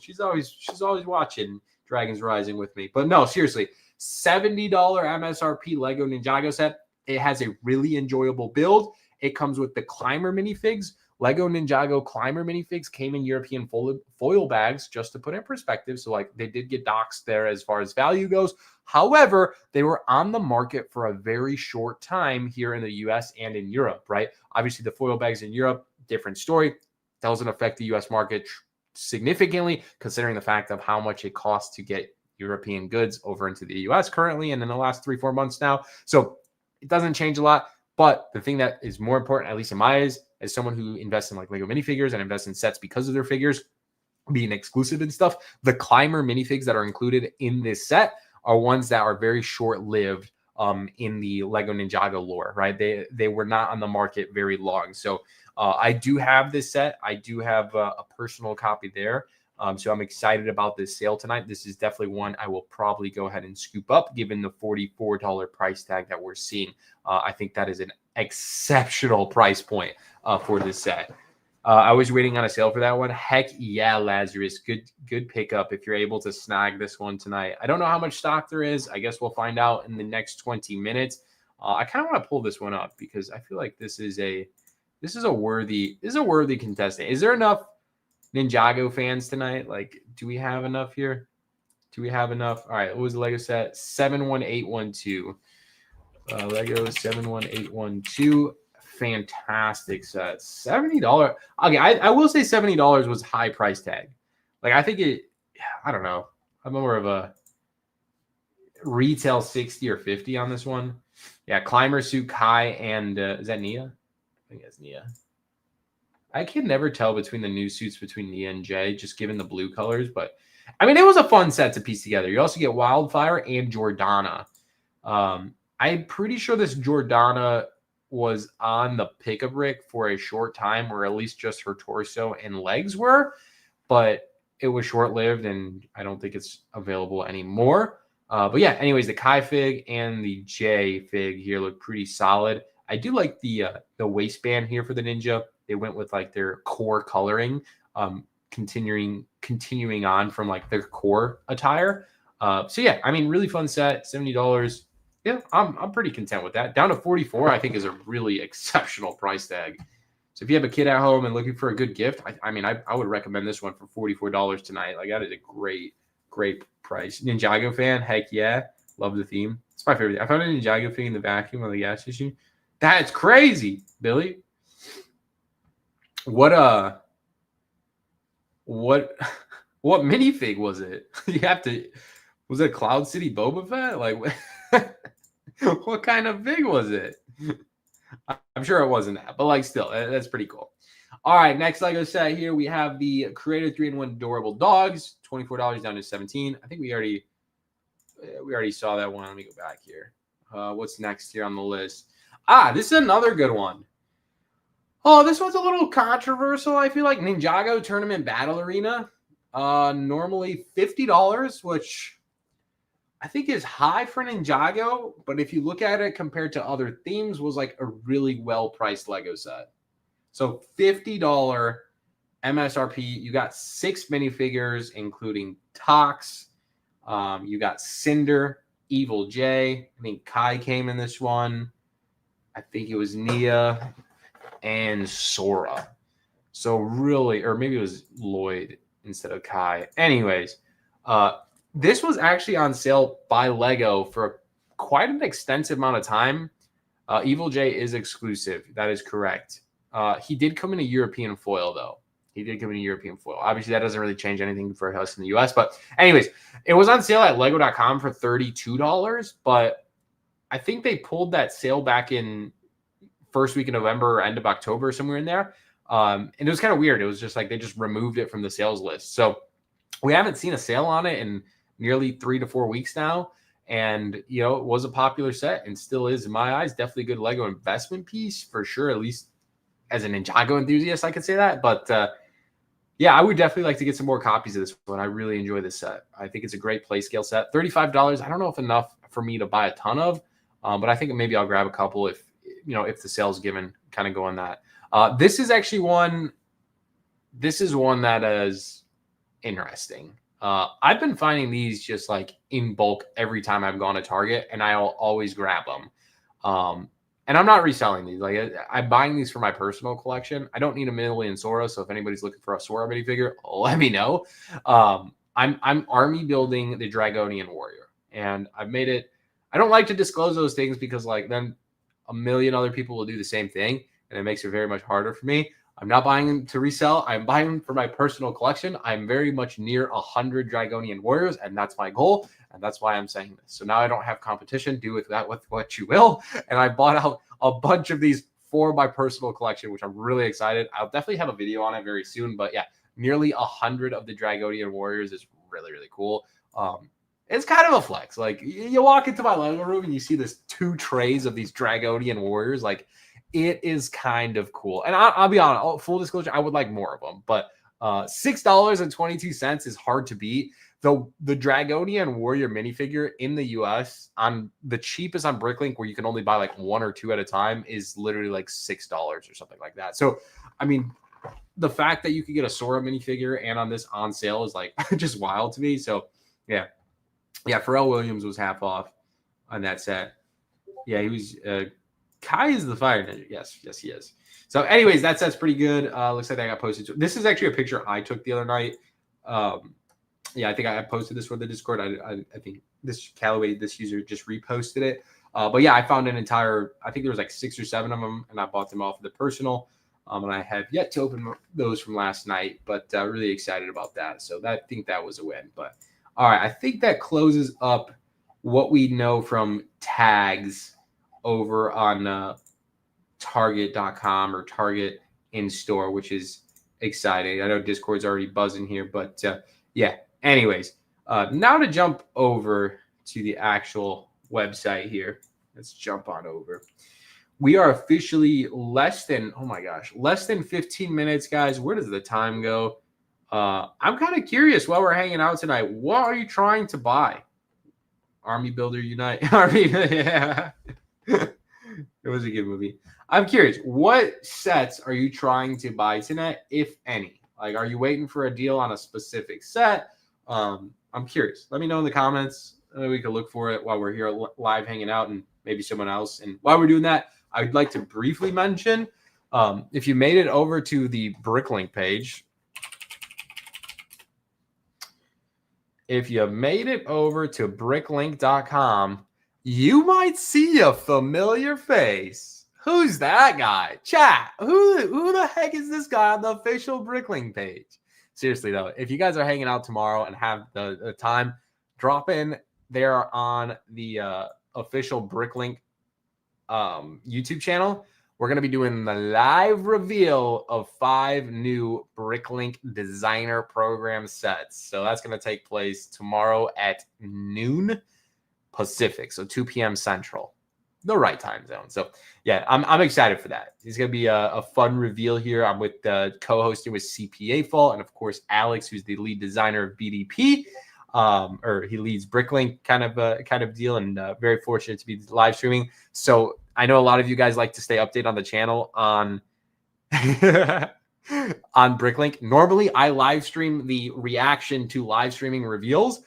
watching Dragons Rising with me. But no, seriously, $70 MSRP Lego Ninjago set. It has a really enjoyable build. It comes with the climber minifigs. Lego Ninjago climber minifigs came in European foil bags, just to put in perspective. So like they did get doxed there as far as value goes. However, they were on the market for a very short time here in the US and in Europe, right? Obviously the foil bags in Europe, different story. Doesn't affect the US market significantly, considering the fact of how much it costs to get European goods over into the US currently and in the last 3-4 months now. So it doesn't change a lot. But the thing that is more important, at least in my eyes, as someone who invests in like Lego minifigures and invests in sets because of their figures being exclusive and stuff, the climber minifigs that are included in this set are ones that are very short-lived in the Lego Ninjago lore, right? They were not on the market very long. So I do have this set. I do have a personal copy there. So I'm excited about this sale tonight. This is definitely one I will probably go ahead and scoop up, given the $44 price tag that we're seeing. I think that is an exceptional price point for this set. I was waiting on a sale for that one. Heck yeah, Lazarus. Good pickup if you're able to snag this one tonight. I don't know how much stock there is. I guess we'll find out in the next 20 minutes. I kind of want to pull this one up because I feel like this is a worthy contestant. Is there enough Ninjago fans tonight? Like, do we have enough here? Do we have enough? All right, what was the Lego set? 71812. Lego 71812. Fantastic set. $70. Okay, I will say $70 was high price tag. Like, I think I don't know. I'm more of a retail 60 or 50 on this one. Yeah, Climber Suit Kai and is that Nia? I think that's Nia. I can never tell between the new suits between Nia and Jay, just given the blue colors. But I mean, it was a fun set to piece together. You also get Wildfire and Jordana. I'm pretty sure this Jordana was on the pickup rig for a short time, or at least just her torso and legs were, but it was short-lived, and I don't think it's available anymore. But yeah, anyways, the Kai fig and the J fig here look pretty solid. I do like the waistband here for the Ninja. They went with like their core coloring, continuing on from like their core attire. So yeah, I mean, really fun set, $70. Yeah, I'm pretty content with that. Down to 44, I think, is a really exceptional price tag. So if you have a kid at home and looking for a good gift, I would recommend this one for $44 tonight. Like, that is a great price. Ninjago fan, heck yeah, love the theme. It's my favorite. I found a Ninjago thing in the vacuum on the gas station. That's crazy, Billy. What minifig was it? Was it Cloud City Boba Fett? Like, What kind of big was it? I'm sure it wasn't that, but like still, that's pretty cool. All right, next Lego set here, we have the Creator 3-in-1 Adorable Dogs, $24 down to 17. I think we already saw that one. Let me go back here. What's next here on the list? This is another good one. Oh, this one's a little controversial. I feel like Ninjago Tournament Battle Arena. Normally $50, which I think is high for Ninjago, but if you look at it compared to other themes, was like a really well-priced Lego set. So $50 MSRP. You got 6 minifigures, including Tox. You got Cinder, Evil J. I think Kai came in this one. I think it was Nia and Sora. So really, or maybe it was Lloyd instead of Kai. Anyways, this was actually on sale by Lego for quite an extensive amount of time. Evil J is exclusive. That is correct. He did come in a European foil, though. He did come in a European foil. Obviously, that doesn't really change anything for us in the US. But anyways, it was on sale at Lego.com for $32. But I think they pulled that sale back in first week of November or end of October, somewhere in there. And it was kind of weird. It was just like they just removed it from the sales list. So we haven't seen a sale on it in nearly 3 to 4 weeks now. And, you know, it was a popular set and still is, in my eyes, definitely a good Lego investment piece for sure. At least as an Ninjago enthusiast, I could say that. But yeah, I would definitely like to get some more copies of this one. I really enjoy this set. I think it's a great play scale set. $35. I don't know if enough for me to buy a ton of, but I think maybe I'll grab a couple if, you know, if the sale's given, kind of go on that. This is actually one. This is one that is interesting. I've been finding these just like in bulk every time I've gone to Target, and I'll always grab them. And I'm not reselling these. Like I'm buying these for my personal collection. I don't need a million Sora, so if anybody's looking for a Sora minifigure, let me know. I'm army building the Dragonian Warrior, and I've made it. I don't like to disclose those things because like then a million other people will do the same thing, and it makes it very much harder for me. I'm not buying them to resell. I'm buying them for my personal collection. I'm very much near 100 Dragonian Warriors, and that's my goal, and that's why I'm saying this. So now I don't have competition. Do with that with what you will. And I bought out a bunch of these for my personal collection, which I'm really excited. I'll definitely have a video on it very soon. But yeah, nearly 100 of the Dragonian Warriors is really, really cool. It's kind of a flex. Like you walk into my Lego room and you see this 2 trays of these Dragonian Warriors. Like it is kind of cool. And I'll be honest, full disclosure, I would like more of them. But $6.22 is hard to beat. The Dragonian Warrior minifigure in the US on the cheapest on Bricklink, where you can only buy like 1 or 2 at a time, is literally like $6 or something like that. So, I mean, the fact that you could get a Sora minifigure and on this on sale is like just wild to me. So, yeah. Yeah, Pharrell Williams was half off on that set. Yeah, he was Kai is the fire ninja. Yes, he is. So, anyways, that set's pretty good. Looks like that got posted. This is actually a picture I took the other night. Yeah, I think I posted this for the Discord. I think this Callaway, this user just reposted it. But yeah, I found an entire, I think there was like 6 or 7 of them, and I bought them off of the personal. And I have yet to open those from last night, but really excited about that. So I think that was a win. But all right, I think that closes up what we know from tags over on Target.com or Target in store, which is exciting. I know Discord's already buzzing here, but yeah. Anyways, now to jump over to the actual website here. Let's jump on over. We are officially less than 15 minutes, guys. Where does the time go? I'm kind of curious while we're hanging out tonight. What are you trying to buy? Army Builder Unite. Army, yeah. It was a good movie. I'm curious. What sets are you trying to buy tonight, if any? Like, are you waiting for a deal on a specific set? I'm curious. Let me know in the comments. We can look for it while we're here live hanging out, and maybe someone else. And while we're doing that, I'd like to briefly mention, if you made it over to the Bricklink page, if you made it over to bricklink.com, you might see a familiar face. Who's that guy? Chat. Who the heck is this guy on the official Bricklink page? Seriously, though, if you guys are hanging out tomorrow and have the time, drop in there on the official Bricklink YouTube channel, we're going to be doing the live reveal of 5 new Bricklink designer program sets. So that's going to take place tomorrow at noon Pacific, so 2 p.m. Central, the right time zone. So yeah, I'm excited for that. It's going to be a fun reveal here. I'm with co-hosting with CPA Fault, and of course Alex, who's the lead designer of BDP. Or he leads Bricklink kind of deal, and very fortunate to be live streaming. So I know a lot of you guys like to stay updated on the channel on on Bricklink. Normally, I live stream the reaction to live streaming reveals,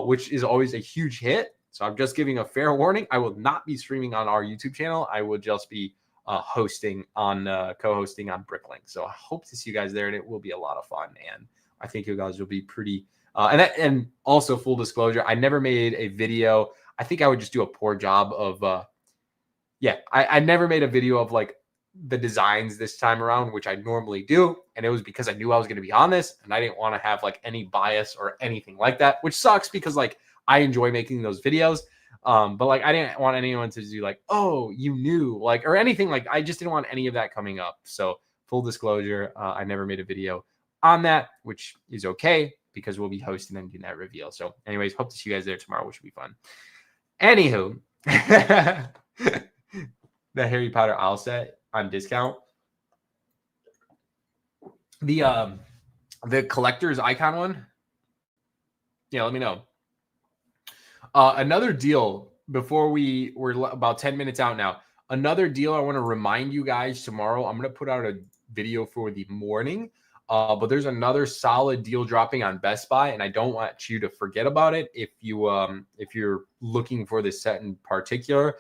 which is always a huge hit. So I'm just giving a fair warning. I will not be streaming on our YouTube channel. I will just be co-hosting on Bricklink. So I hope to see you guys there, and it will be a lot of fun. And I think you guys will be pretty. And also full disclosure, I never made a video. I think I would just do a poor job of. I never made a video of like the designs this time around, which I normally do. And it was because I knew I was going to be on this and I didn't want to have like any bias or anything like that, which sucks because like I enjoy making those videos. But like I didn't want anyone to do like, oh, you knew, like, or anything. Like I just didn't want any of that coming up. So full disclosure, I never made a video on that, which is okay because we'll be hosting and doing that reveal. So anyways, hope to see you guys there tomorrow, which will be fun. Anywho, the Harry Potter owl set on discount. The collector's icon one. Yeah, let me know. Another deal before we're about 10 minutes out now. Another deal I want to remind you guys tomorrow. I'm going to put out a video for the morning. But there's another solid deal dropping on Best Buy, and I don't want you to forget about it. If you're looking for this set in particular,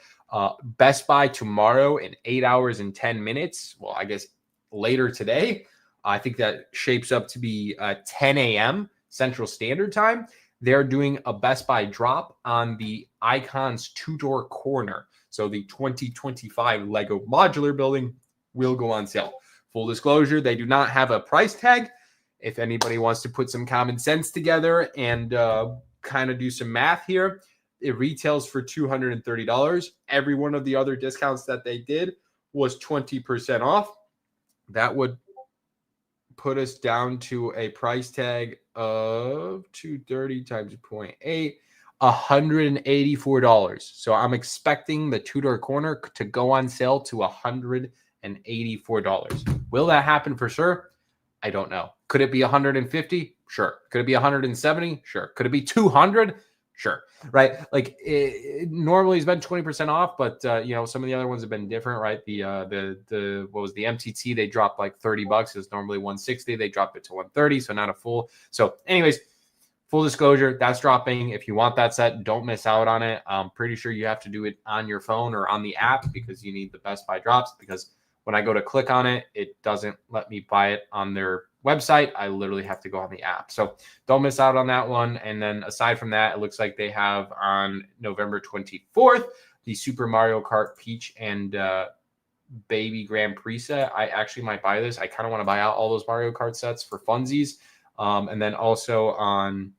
Best Buy tomorrow in 8 hours and 10 minutes. Well, I guess later today. I think that shapes up to be 10 a.m. Central Standard Time. They're doing a Best Buy drop on the Icons two-door corner. So the 2025 Lego modular building will go on sale. Full disclosure, they do not have a price tag. If anybody wants to put some common sense together and kind of do some math here, it retails for $230. Every one of the other discounts that they did was 20% off. That would put us down to a price tag of 230 times 0.8, $184. So I'm expecting the two-door corner to go on sale to $184. Will that happen for sure? I don't know. Could it be 150? Sure. Could it be 170? Sure. Could it be 200? Sure. Right. Like it normally has been 20% off, but some of the other ones have been different, right? The what was the MTT? They dropped like $30. It's normally 160. They dropped it to 130. So not a full. So anyways, full disclosure, that's dropping. If you want that set, don't miss out on it. I'm pretty sure you have to do it on your phone or on the app because you need the Best Buy drops, because when I go to click on it, it doesn't let me buy it on their website. I literally have to go on the app. So don't miss out on that one. And then aside from that, it looks like they have on November 24th, the Super Mario Kart Peach and Baby Grand Prix set. I actually might buy this. I kind of want to buy out all those Mario Kart sets for funsies. And then also on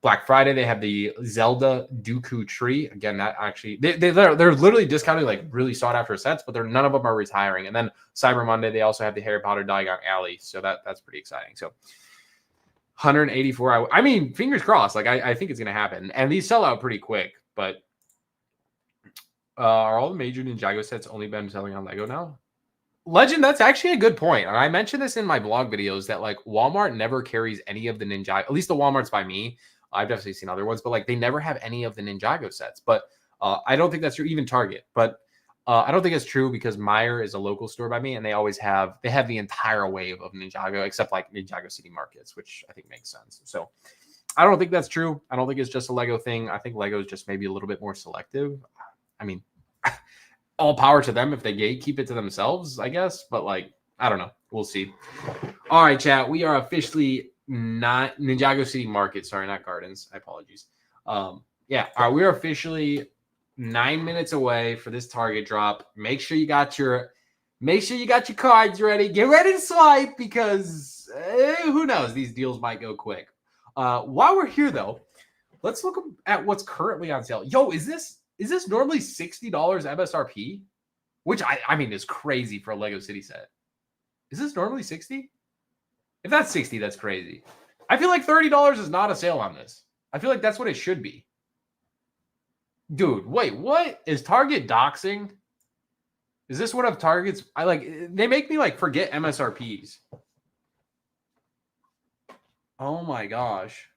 Black Friday, they have the Zelda Dooku Tree. Again, that actually they're literally discounting like really sought after sets, but none of them are retiring. And then Cyber Monday, they also have the Harry Potter Diagon Alley, so that's pretty exciting. So 184. I mean, fingers crossed. Like I think it's gonna happen, and these sell out pretty quick. But are all the major Ninjago sets only been selling on Lego now? Legend, that's actually a good point. And I mentioned this in my blog videos that like Walmart never carries any of the Ninjago. At least the Walmarts by me. I've definitely seen other ones, but like they never have any of the Ninjago sets. But I don't think that's true. Even Target, but I don't think it's true because Meijer is a local store by me, and they have the entire wave of Ninjago except like Ninjago City Markets, which I think makes sense. So I don't think that's true. I don't think it's just a Lego thing. I think Lego is just maybe a little bit more selective. I mean, all power to them if they gatekeep it to themselves, I guess. But like, I don't know. We'll see. All right, chat. We are officially not Ninjago City Market. Sorry, not Gardens. I apologize. Yeah. All right. We're officially 9 minutes away for this Target drop. Make sure you got your cards ready. Get ready to swipe because who knows? These deals might go quick. While we're here though, let's look at what's currently on sale. Yo, is this Is this normally $60 MSRP? Which I mean is crazy for a Lego City set. Is this normally 60? If that's 60, that's crazy. I feel like $30 is not a sale on this. I feel like that's what it should be. Dude, wait, what? Is Target doxing? Is this one of Target's? They make me like forget MSRPs. Oh my gosh.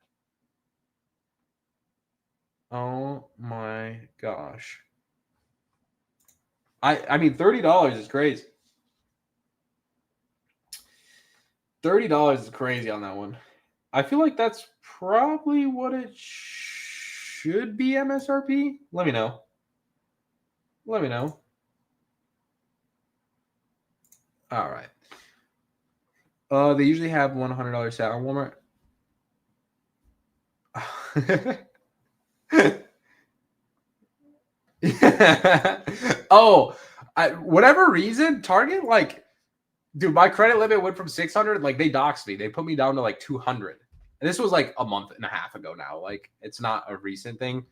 Oh my gosh. I mean, $30 is crazy. $30 is crazy on that one. I feel like that's probably what it should be MSRP. Let me know. Let me know. All right. They usually have $100 set on Walmart. Oh, whatever reason, Target, like, dude, my credit limit went from 600. Like, they doxed me. They put me down to like 200. And this was like a month and a half ago now. Like, it's not a recent thing.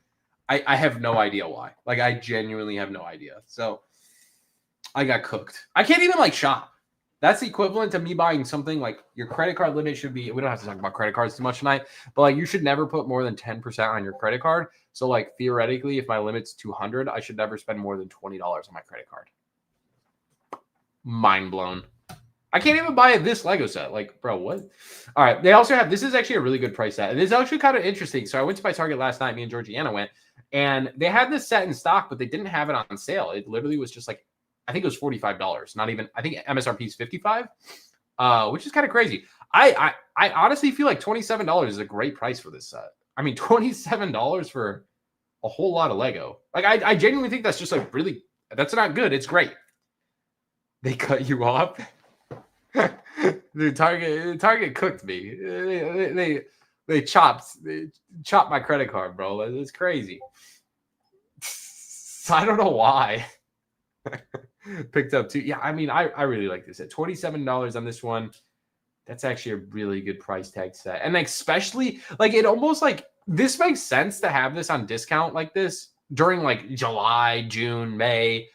I have no idea why. Like, I genuinely have no idea. So I got cooked. I can't even like shop. That's equivalent to me buying something like your credit card limit should be. We don't have to talk about credit cards too much tonight, but like you should never put more than 10% on your credit card. So like theoretically, if my limit's 200, I should never spend more than $20 on my credit card. Mind blown. I can't even buy this Lego set. Like, bro, what? All right. They also have, this is actually a really good price set. And this is actually kind of interesting. So I went to my Target last night. Me and Georgiana went, and they had this set in stock, but they didn't have it on sale. It literally was just like, I think it was $45. Not even, I think MSRP is $55, which is kind of crazy. I honestly feel like $27 is a great price for this set. I mean, $27 for a whole lot of Lego. Like, I genuinely think that's just like really, that's not good. It's great. They cut you off. The Target cooked me. They chopped my credit card, bro. It's crazy. So I don't know why. Picked up two. Yeah, I mean, I really like this at $27 on this one. That's actually a really good price tag set. And like, especially like it almost like this makes sense to have this on discount like this during like July, June, May.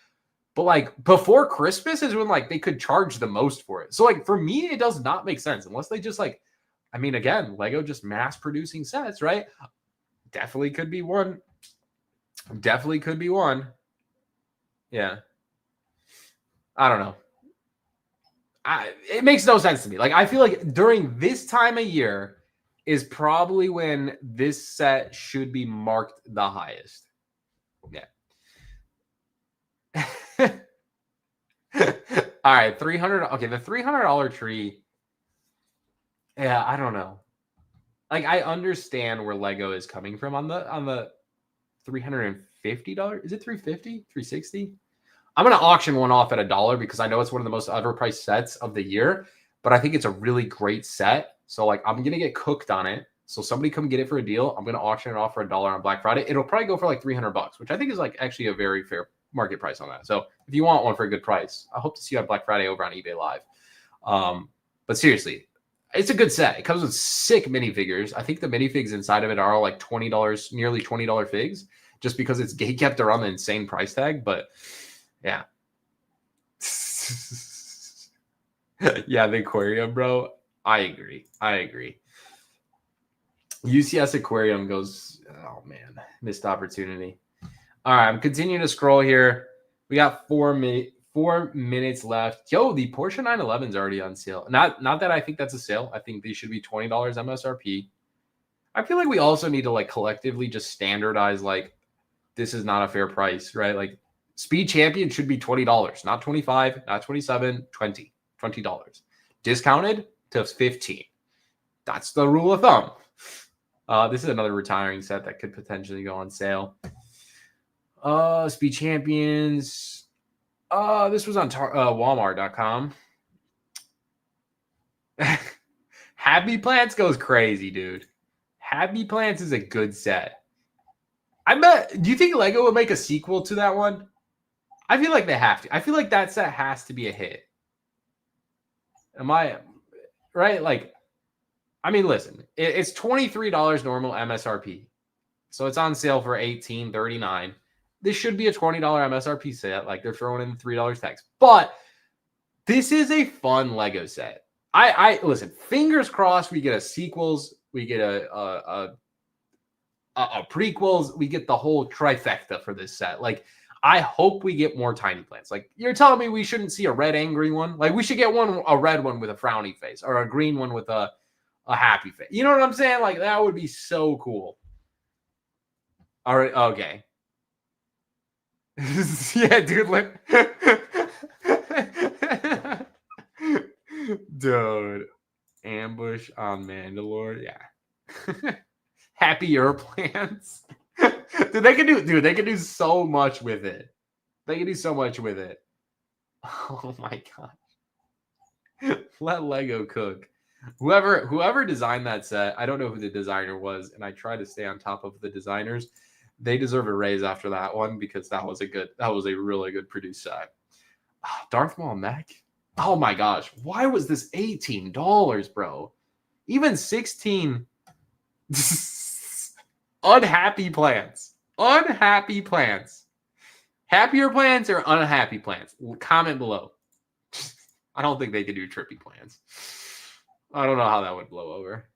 But like before Christmas is when like they could charge the most for it. So like for me, it does not make sense unless they just like, I mean, again, Lego just mass producing sets, right? Definitely could be one. Definitely could be one. Yeah. I don't know. It makes no sense to me. Like, I feel like during this time of year is probably when this set should be marked the highest. Yeah. All right, $300. Okay, the $300 tree. Yeah, I don't know. Like, I understand where Lego is coming from on the $350. Is it $350? $360? I'm going to auction one off at $1 because I know it's one of the most overpriced sets of the year, but I think it's a really great set. So like, I'm going to get cooked on it. So somebody come get it for a deal. I'm going to auction it off for $1 on Black Friday. It'll probably go for like $300, which I think is like actually a very fair market price on that. So if you want one for a good price, I hope to see you on Black Friday over on eBay Live. But seriously, it's a good set. It comes with sick minifigures. I think the minifigs inside of it are all like $20, nearly $20 figs, just because it's gate kept around the insane price tag. But yeah. Yeah, the aquarium, bro. I agree. UCS aquarium goes, oh man, missed opportunity. All right, I'm continuing to scroll here. We got 4 minutes left. Yo, the Porsche 911 is already on sale. Not that I think that's a sale. I think these should be $20 MSRP. I feel like we also need to like collectively just standardize like this is not a fair price, right? Like Speed Champion should be $20, not $25, not $27, $20. Discounted to $15. That's the rule of thumb. This is another retiring set that could potentially go on sale. Speed Champions. This was on Walmart.com. Happy Plants goes crazy, dude. Happy Plants is a good set. I bet. Do you think Lego will make a sequel to that one? I feel like they have to. I feel like that set has to be a hit. Am I right? Like, I mean, listen, it's $23 normal MSRP. So it's on sale for $18.39. this should be a $20 MSRP set. Like they're throwing in $3 tax. But this is a fun Lego set. I listen, fingers crossed we get a sequels, we get a prequels, we get the whole trifecta for this set. Like, I hope we get more tiny plants. Like, you're telling me we shouldn't see a red angry one? Like, we should get a red one with a frowny face, or a green one with a happy face. You know what I'm saying? Like, that would be so cool. All right, okay. Yeah, dude. Dude, ambush on Mandalore. Yeah. Happier plants. Dude, they can do so much with it. They can do so much with it. Oh my god. Let Lego cook. Whoever designed that set, I don't know who the designer was, and I try to stay on top of the designers. They deserve a raise after that one, because that was a really good produced set. Darth Maul mech. Oh my gosh. Why was this $18, bro? Even 16. Unhappy plants. Unhappy plants. Happier plants or unhappy plants? Comment below. I don't think they could do trippy plants. I don't know how that would blow over.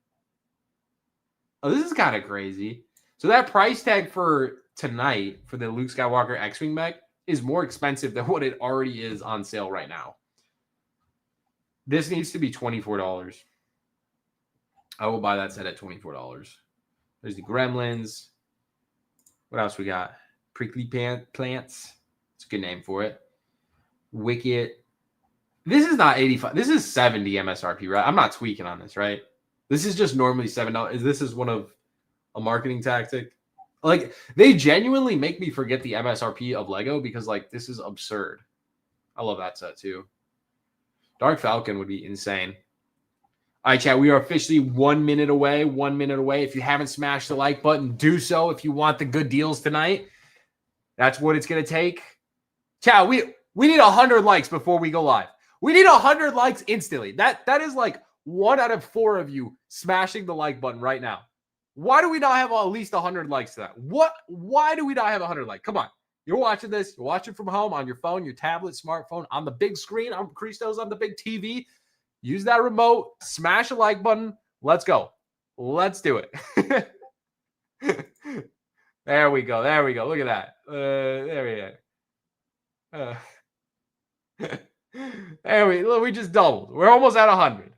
Oh, this is kind of crazy. So that price tag for tonight for the Luke Skywalker X-Wing mech is more expensive than what it already is on sale right now. This needs to be $24. I will buy that set at $24. There's the Gremlins. What else we got? Prickly plants. It's a good name for it. Wicket. This is not 85. This is 70 MSRP, right? I'm not tweaking on this, right? This is just normally $7. This is one of a marketing tactic. Like, they genuinely make me forget the MSRP of Lego, because, like, this is absurd. I love that set, too. Dark Falcon would be insane. All right, chat, we are officially 1 minute away. 1 minute away. If you haven't smashed the like button, do so if you want the good deals tonight. That's what it's going to take. Chat, we need 100 likes before we go live. We need 100 likes instantly. That is like 1 out of 4 of you smashing the like button right now. Why do we not have at least 100 likes to that? Why do we not have 100 likes? Come on. You're watching this. You're watching from home on your phone, your tablet, smartphone, on the big screen. Christo's on the big TV. Use that remote. Smash a like button. Let's go. Let's do it. There we go. There we go. Look at that. There we go. There we just doubled. We're almost at 100.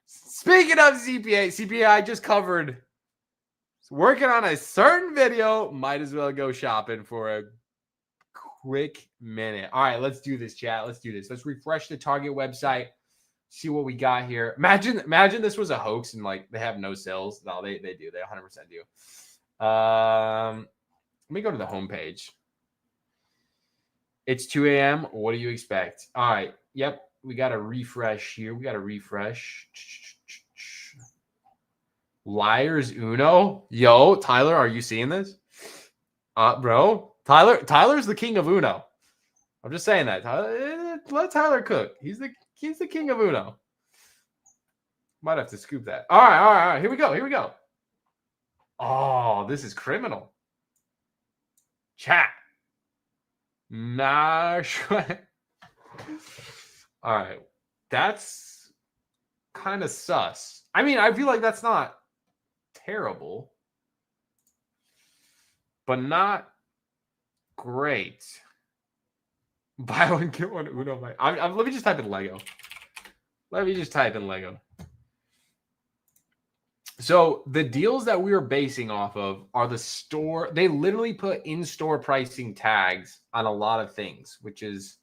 Speaking of CPA I just covered. Working on a certain video. Might as well go shopping for a quick minute. All right, let's do this, chat. Let's do this. Let's refresh the Target website. See what we got here. Imagine this was a hoax and like they have no sales. No, they do. They 100% do. Let me go to the homepage. It's 2 a.m. What do you expect? All right. Yep. We got to refresh here. We got to refresh. Liars Uno. Yo, Tyler, are you seeing this? Bro, Tyler's the king of Uno. I'm just saying that. Let Tyler cook. He's the king of Uno. Might have to scoop that. All right. Here we go. Oh, this is criminal. Chat. Nah. All right. That's kind of sus. I mean, I feel like that's not terrible, but not great. Buy one, get one Uno. Let me just type in Lego. So the deals that we are basing off of are the store. They literally put in-store pricing tags on a lot of things, which is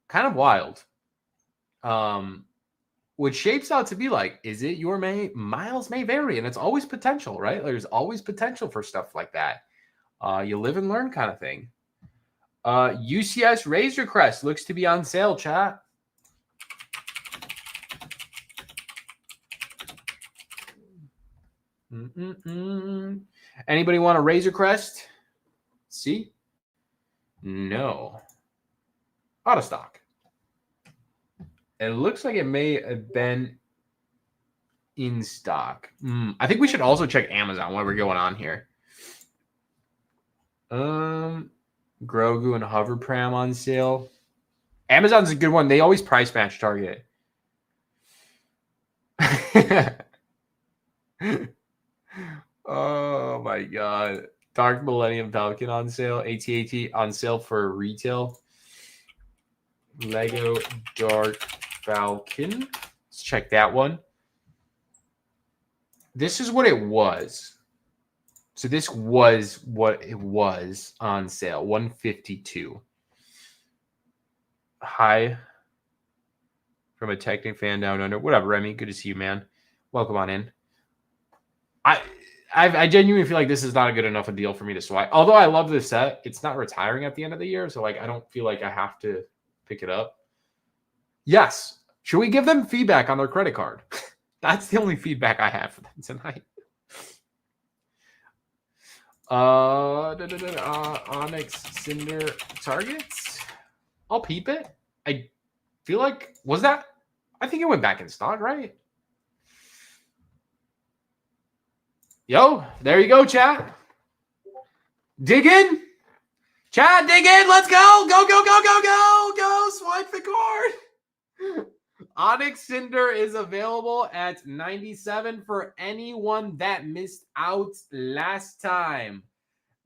kind of wild. Which shapes out to be like, is it your miles may vary, and it's always potential, right? There's always potential for stuff like that. You live and learn kind of thing. UCS Razor Crest looks to be on sale, chat. Anybody want a Razor Crest? See? No. Out of stock. It looks like it may have been in stock. I think we should also check Amazon while we're going on here. Grogu and Hover Pram on sale. Amazon's a good one. They always price match Target. Oh my god. Dark Millennium Falcon on sale. AT-AT on sale for retail. Lego Dark Falcon. Let's check that one. This is what it was. So this was what it was on sale. $152. Hi. From a Technic fan down under. Whatever, Remy. Good to see you, man. Welcome on in. I genuinely feel like this is not a good enough a deal for me to swipe. Although I love this set, it's not retiring at the end of the year, so like I don't feel like I have to pick it up. Yes. Should we give them feedback on their credit card? That's the only feedback I have for them tonight. Onyx Cinder Targets. I'll peep it. I feel like I think it went back in stock, right? Yo, there you go, chat. Dig in. Chat, dig in. Let's go. Go, go, go, go, go. Go. Swipe the card. Onyx Cinder is available at $97 for anyone that missed out last time.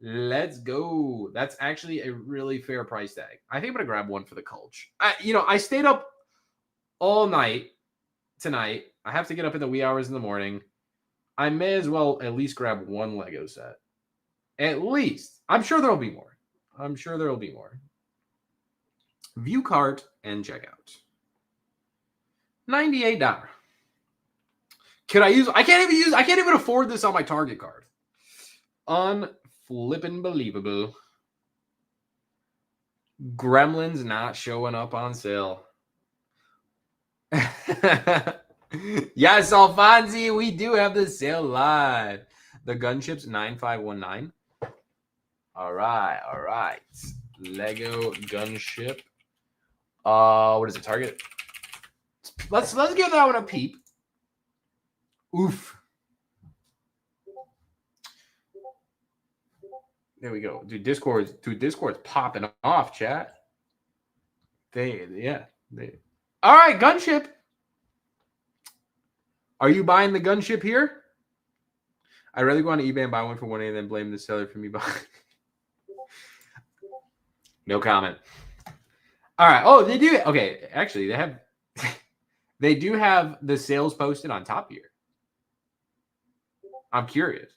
Let's go. That's actually a really fair price tag. I think I'm going to grab one for the Culch. I stayed up all night tonight. I have to get up in the wee hours in the morning. I may as well at least grab one Lego set. At least. I'm sure there'll be more. View cart and checkout. $98. I can't even afford this on my Target card. Unflippin' believable. Gremlins not showing up on sale. Yes, Alfonsi, we do have the sale live. The gunship's 9519. All right. Lego gunship. What is it? Target. Let's give that one a peep. Oof. There we go. Dude, Discord's popping off, chat. All right, gunship. Are you buying the gunship here? I'd rather go on eBay and buy one for $180 than blame the seller for me buying. No comment. All right. Oh, they do. Okay. Actually, they do have the sales posted on top here. I'm curious.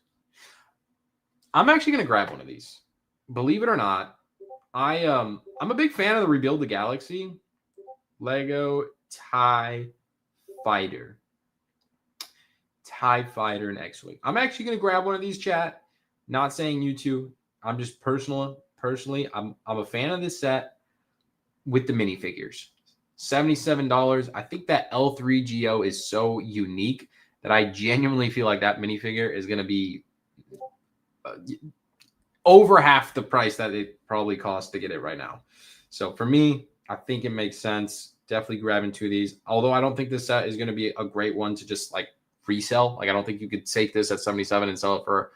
I'm actually going to grab one of these. Believe it or not, I'm a big fan of the Rebuild the Galaxy Lego TIE Fighter. TIE Fighter and X-Wing. I'm actually going to grab one of these, chat. Not saying you two. I'm just personally, I'm a fan of this set with the minifigures. $77. I think that L3GO is so unique that I genuinely feel like that minifigure is going to be over half the price that it probably costs to get it right now. So for me, I think it makes sense. Definitely grabbing two of these. Although I don't think this set is going to be a great one to just like resell. Like I don't think you could take this at 77 and sell it for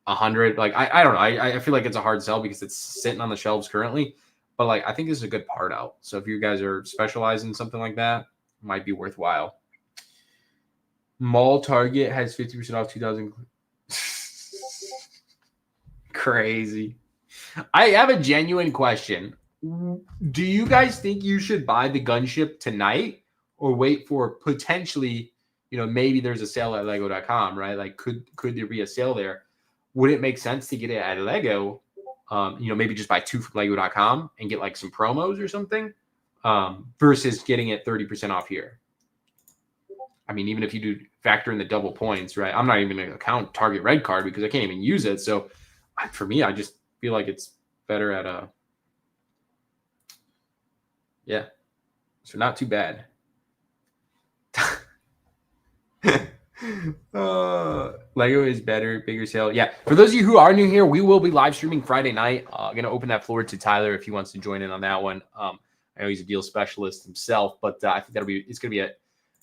100. Like I don't know. I feel like it's a hard sell because it's sitting on the shelves currently. But like I think this is a good part out. So if you guys are specializing in something like that, it might be worthwhile. Mall Target has 50% off 2000. Crazy. I have a genuine question. Do you guys think you should buy the gunship tonight or wait for potentially, maybe there's a sale at lego.com, right? Like could there be a sale there? Would it make sense to get it at Lego? Maybe just buy two from lego.com and get like some promos or something versus getting it 30% off here. I mean, even if you do factor in the double points, right? I'm not even going to count Target Red Card because I can't even use it. So for me, I just feel like it's better at yeah. So not too bad. Lego is better, bigger sale. Yeah. For those of you who are new here, we will be live streaming Friday night. I'm going to open that floor to Tyler if he wants to join in on that one. I know he's a deal specialist himself, but I think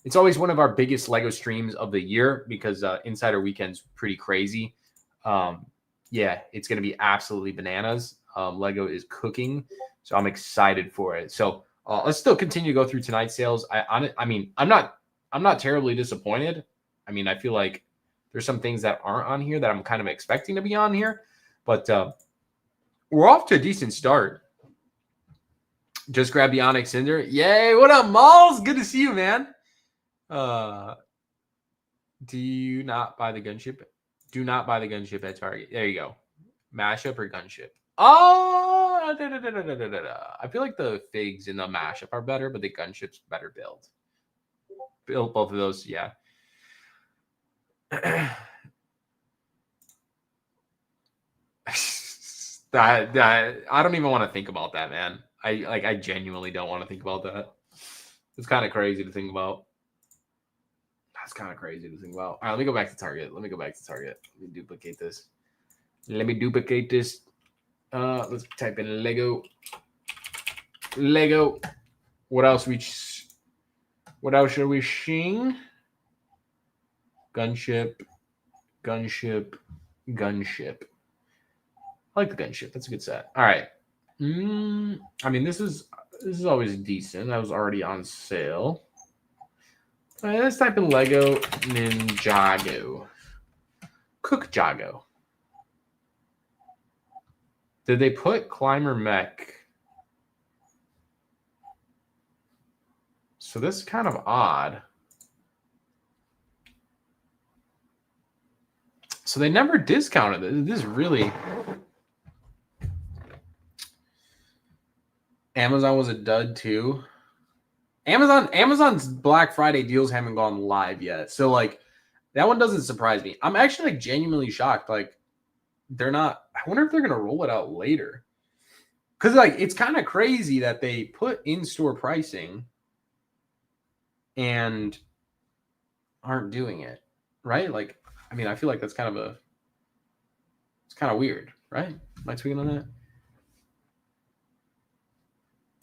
it's always one of our biggest Lego streams of the year because Insider Weekend's pretty crazy. yeah, it's going to be absolutely bananas. Lego is cooking, so I'm excited for it. So let's still continue to go through tonight's sales. I mean, I'm not terribly disappointed. I mean, I feel like there's some things that aren't on here that I'm kind of expecting to be on here, but we're off to a decent start. Just grab the Onyx Cinder. Yay! What up, Malls? Good to see you, man. Do you not buy the gunship? Do not buy the gunship at Target. There you go. Mashup or gunship? Oh, I feel like the figs in the mashup are better, but the gunship's better build. Build both of those, yeah. that I don't even want to think about that, man. I genuinely don't want to think about that. It's kind of crazy to think about. That's kind of crazy to think about. All right, let me go back to Target. Let me duplicate this. Let's type in Lego. What else are we seeing? Gunship. I like the gunship. That's a good set. All right. I mean, this is always decent. That was already on sale. All right, let's type in Lego Ninjago. Cookjago. Did they put Climber Mech? So this is kind of odd. So they never discounted it. This is really... Amazon was a dud too. Amazon's Black Friday deals haven't gone live yet. So like that one doesn't surprise me. I'm actually like genuinely shocked. Like they're not, I wonder if they're gonna roll it out later. Cause like it's kind of crazy that they put in-store pricing and aren't doing it. Right? Like, I mean, I feel like that's kind of it's kind of weird, right? Am I tweeting on that?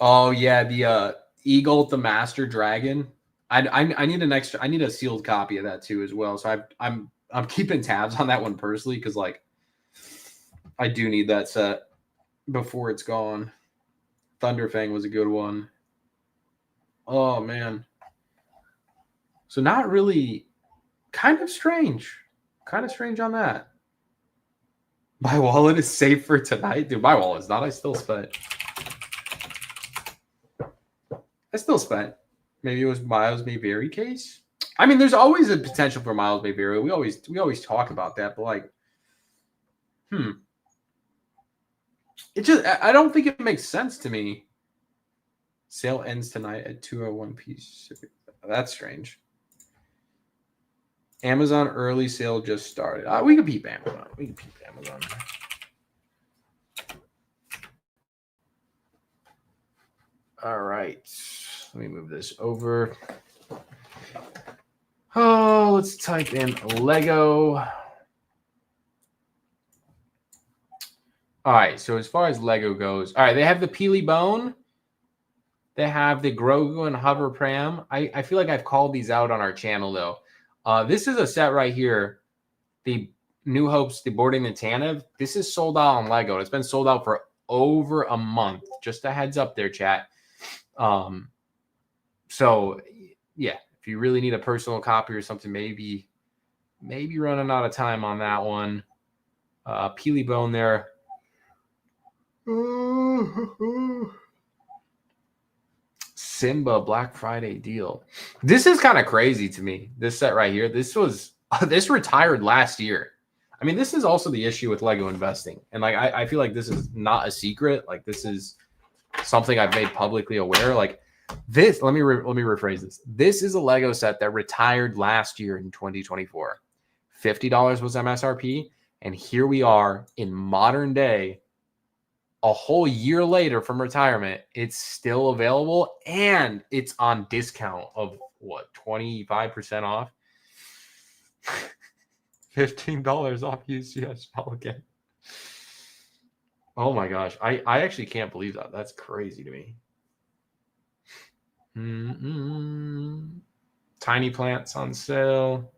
Oh yeah, the Eagle, the Master Dragon. I need I need a sealed copy of that too as well. So I'm keeping tabs on that one personally because like I do need that set before it's gone. Thunderfang was a good one. Oh man. So not really, kind of strange. Kind of strange on that. My wallet is safe for tonight. Dude, my wallet's not. I still spent. Maybe it was Miles May Vary case. I mean, there's always a potential for Miles May Vary. We always talk about that, but like, it just I don't think it makes sense to me. Sale ends tonight at 2:01 p.m. That's strange. Amazon early sale just started. We can peep Amazon. All right. Let me move this over. Oh, let's type in Lego. All right. So as far as Lego goes, all right, they have the Peely Bone. They have the Grogu and Hover Pram. I feel like I've called these out on our channel, though. This is a set right here. The New Hope's, the Boarding the Tanev. This is sold out on Lego. It's been sold out for over a month. Just a heads up there, chat. So, yeah, if you really need a personal copy or something, maybe running out of time on that one. Peely Bone there. Simba Black Friday deal. This is kind of crazy to me. This set right here. This retired last year. I mean, this is also the issue with Lego investing. And like I feel like this is not a secret. Like this is something I've made publicly aware. Like this, let me rephrase this. This is a Lego set that retired last year in 2024. $50 was MSRP. And here we are in modern day. A whole year later from retirement, it's still available and it's on discount of what, 25% off? $15 off UCS again. Oh my gosh. I actually can't believe that. That's crazy to me. Tiny plants on sale.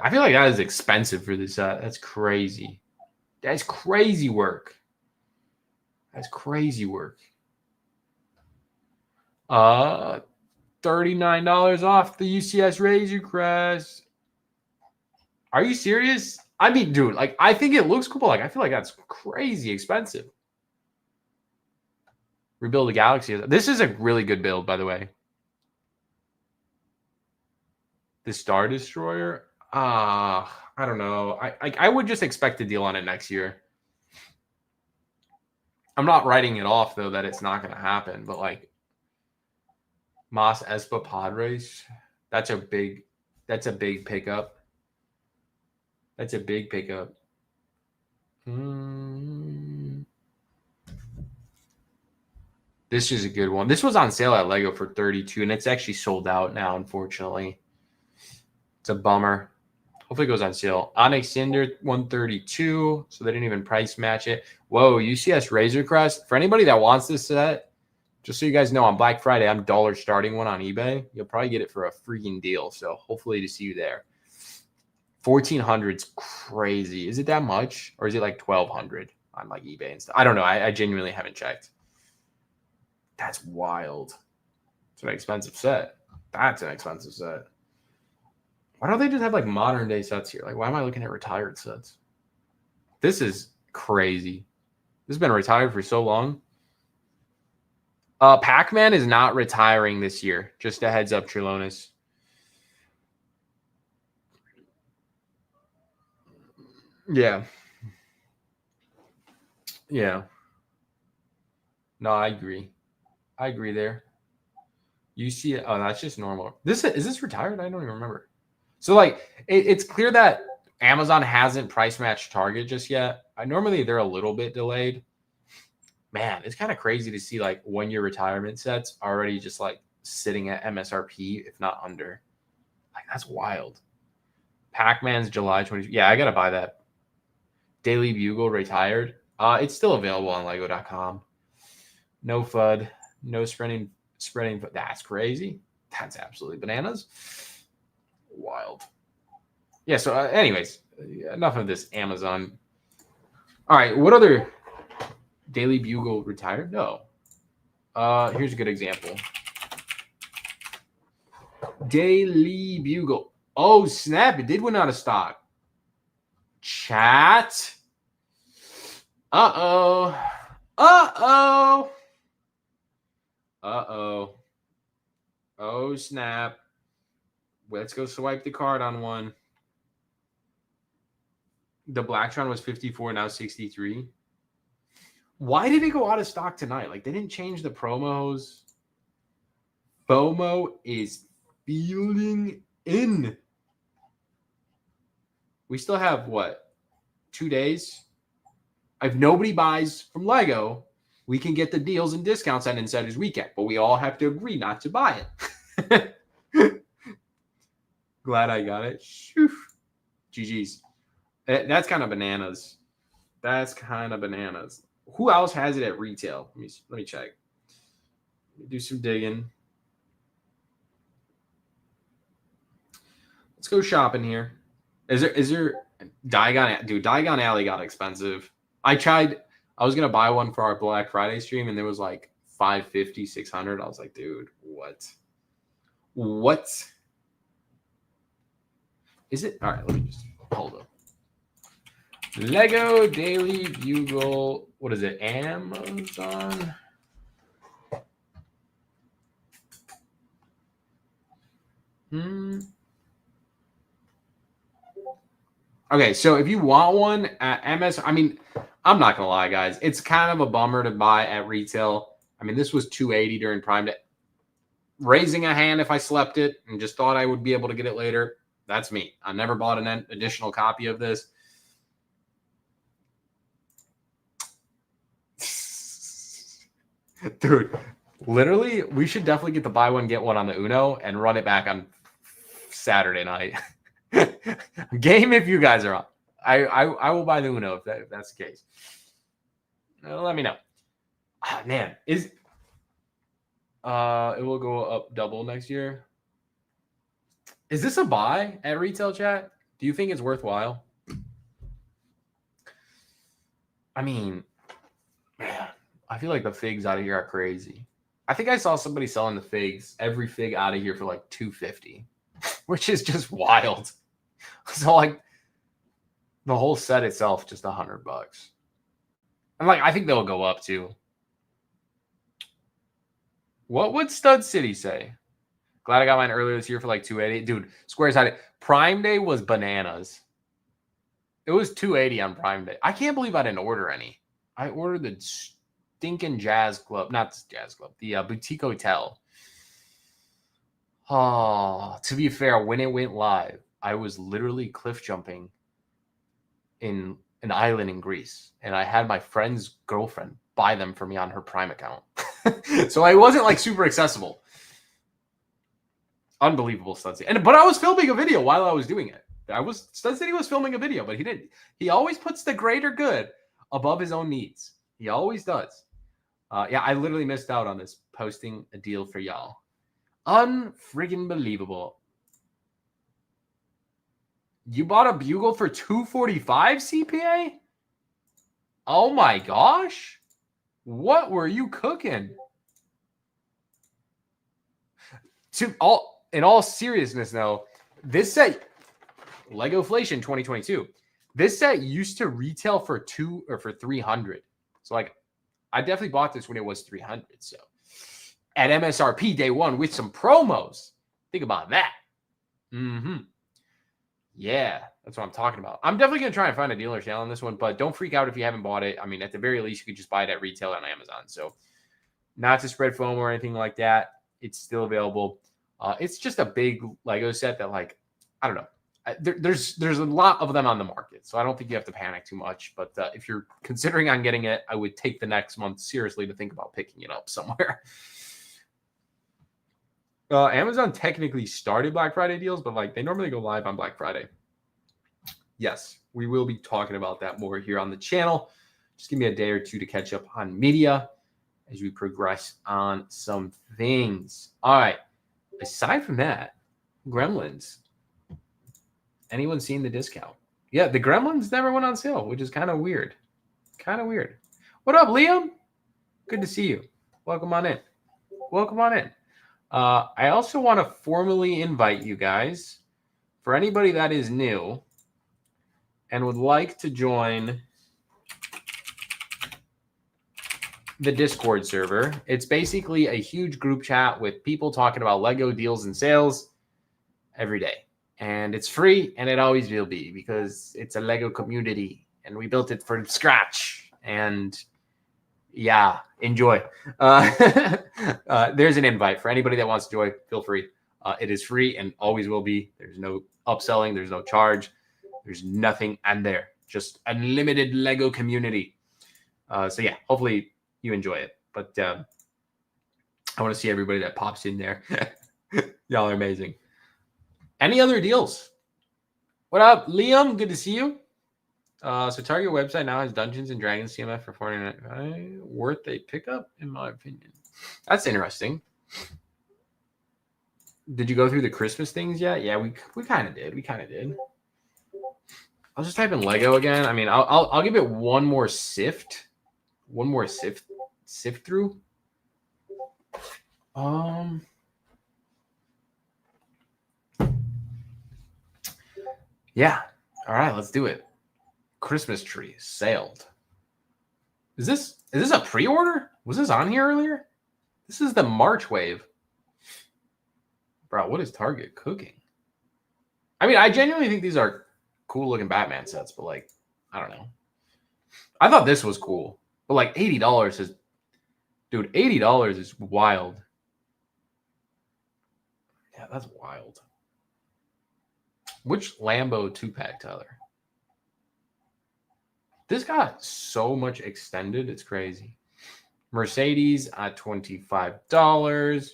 I feel like that is expensive for this set. That's crazy. That's crazy work. That's crazy work. $39 off the UCS Razor Crest. Are you serious? I mean, dude, like, I think it looks cool. Like, I feel like that's crazy expensive. Rebuild a Galaxy. This is a really good build, by the way. The Star Destroyer. I don't know. I would just expect a deal on it next year. I'm not writing it off though that it's not going to happen, but like Moss Espa Pod Race, that's a big pickup. That's a big pickup. This is a good one. This was on sale at Lego for $32, and it's actually sold out now, unfortunately. It's a bummer. Hopefully it goes on sale. Onyx Cinder, $132, so they didn't even price match it. Whoa, UCS Razor Crest. For anybody that wants this set, just so you guys know, on Black Friday, I'm dollar starting one on eBay. You'll probably get it for a freaking deal, so hopefully to see you there. 1,400's crazy. Is it that much, or is it like 1,200 on like eBay and stuff? I don't know. I genuinely haven't checked. That's wild. It's an expensive set. That's an expensive set. Why don't they just have like modern day sets here? Like, why am I looking at retired sets? This is crazy. This has been retired for so long. Pac-Man is not retiring this year. Just a heads up, Trilonis. Yeah. Yeah. No, I agree. I agree there. You see it. Oh, that's just normal. Is this retired? I don't even remember. So like it's clear that Amazon hasn't price matched Target just yet. Normally they're a little bit delayed. Man, it's kind of crazy to see like 1 year retirement sets already just like sitting at MSRP, if not under. Like that's wild. Pac-Man's July 20. Yeah, I gotta buy that. Daily Bugle retired. It's still available on Lego.com. No FUD, no spreading. That's crazy. That's absolutely bananas. Wild. Yeah, so anyways, enough of this Amazon. All right, what other Daily Bugle retired? No. Here's a good example. Daily Bugle. Oh, snap. It did went out of stock. Chat. Uh-oh. Uh-oh. Uh-oh. Oh, snap. Let's go swipe the card on one. The Blacktron was 54, now 63. Why did it go out of stock tonight? Like, they didn't change the promos. FOMO is feeling in. We still have, what, 2 days? If nobody buys from Lego, we can get the deals and discounts on Insiders Weekend, but we all have to agree not to buy it. Glad I got it. GG's. That's kind of bananas. That's kind of bananas. Who else has it at retail? Let me check. Do some digging. Let's go shopping here. Is there Diagon? Dude, Diagon Alley got expensive. I was gonna buy one for our Black Friday stream, and there was like $550, $600. I was like, dude, what? What is it? All right, let me just hold up. Lego Daily Bugle. What is it? Amazon. Okay, so if you want one at MS, I mean, I'm not gonna lie, guys. It's kind of a bummer to buy at retail. I mean, this was $280 during Prime Day. Raising a hand if I slept it and just thought I would be able to get it later. That's me. I never bought an additional copy of this. Dude, literally, we should definitely get the buy one, get one on the Uno and run it back on Saturday night. Game if you guys are on. I will buy the Uno if that's the case. Let me know. Man, it will go up double next year. Is this a buy at retail, chat? Do you think it's worthwhile? I mean, man, I feel like the figs out of here are crazy. I think I saw somebody selling the figs, every fig out of here for like $250, which is just wild. So like the whole set itself, just $100. And like I think they'll go up too. What would Stud City say? Glad I got mine earlier this year for like $280. Dude, Squares had it. Prime Day was bananas. It was $280 on Prime Day. I can't believe I didn't order any. I ordered the stinking Jazz Club, not Jazz Club, the Boutique Hotel. Oh, to be fair, when it went live, I was literally cliff jumping in an island in Greece, and I had my friend's girlfriend buy them for me on her Prime account. So I wasn't like super accessible. Unbelievable Stud City. But I was filming a video while I was doing it. Stud City was filming a video, but he didn't. He always puts the greater good above his own needs. He always does. Yeah, I literally missed out on this, posting a deal for y'all. Unfriggin' believable. You bought a bugle for $245 CPA? Oh my gosh. What were you cooking? In all seriousness, though, this set, Legoflation 2022, this set used to retail for $300. So like, I definitely bought this when it was $300. So at MSRP day one with some promos, think about that. Yeah, that's what I'm talking about. I'm definitely going to try and find a dealer sale on this one, but don't freak out if you haven't bought it. I mean, at the very least, you could just buy it at retail on Amazon. So not to spread FOMO or anything like that. It's still available. It's just a big Lego set that, like, I don't know. There's a lot of them on the market, so I don't think you have to panic too much. But if you're considering on getting it, I would take the next month seriously to think about picking it up somewhere. Amazon technically started Black Friday deals, but like they normally go live on Black Friday. Yes, we will be talking about that more here on the channel. Just give me a day or two to catch up on media as we progress on some things. All right. Aside from that, Gremlins. Anyone seen the discount? Yeah, the Gremlins never went on sale, which is kind of weird. Kind of weird. What up, Liam? Good to see you. Welcome on in. Welcome on in. I also want to formally invite you guys, for anybody that is new and would like to join the Discord server. It's basically a huge group chat with people talking about Lego deals and sales every day. And it's free, and it always will be because it's a Lego community, and we built it from scratch. And yeah, enjoy. There's an invite for anybody that wants to join. Feel free. It is free and always will be. There's no upselling. There's no charge. There's nothing on there. Just unlimited Lego community. So yeah, hopefully you enjoy it. But I want to see everybody that pops in there. Y'all are amazing. Any other deals? What up, Liam? Good to see you. So Target website now has Dungeons and Dragons CMF for $49. Worth a pickup, in my opinion. That's interesting. Did you go through the Christmas things yet? Yeah, we kind of did. We kind of did. I'll just type in Lego again. I mean, I'll give it one more sift. One more sift through. Yeah. All right, let's do it. Christmas tree sailed. Is this a pre-order? Was this on here earlier? This is the March wave. Bro, what is Target cooking? I mean, I genuinely think these are cool looking Batman sets, but like, I don't know. I thought this was cool, but like $80 is, dude, $80 is wild. Yeah, that's wild. Which Lambo 2-pack, Tyler? This got so much extended. It's crazy. Mercedes at $25.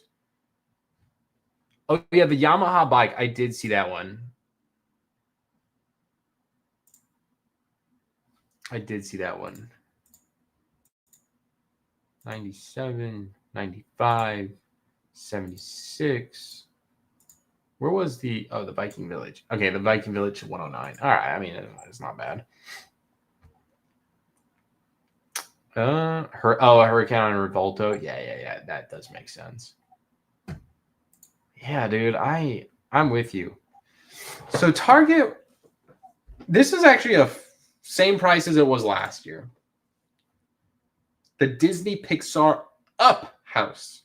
Oh, yeah, the Yamaha bike. I did see that one. I did see that one. 97, 95, 76. Where was the Viking Village? Okay, the Viking Village 109. All right, I mean it's not bad. Hurricane and Revolto. Yeah. That does make sense. Yeah, dude, I'm with you. So Target, this is actually same price as it was last year. The Disney Pixar Up house.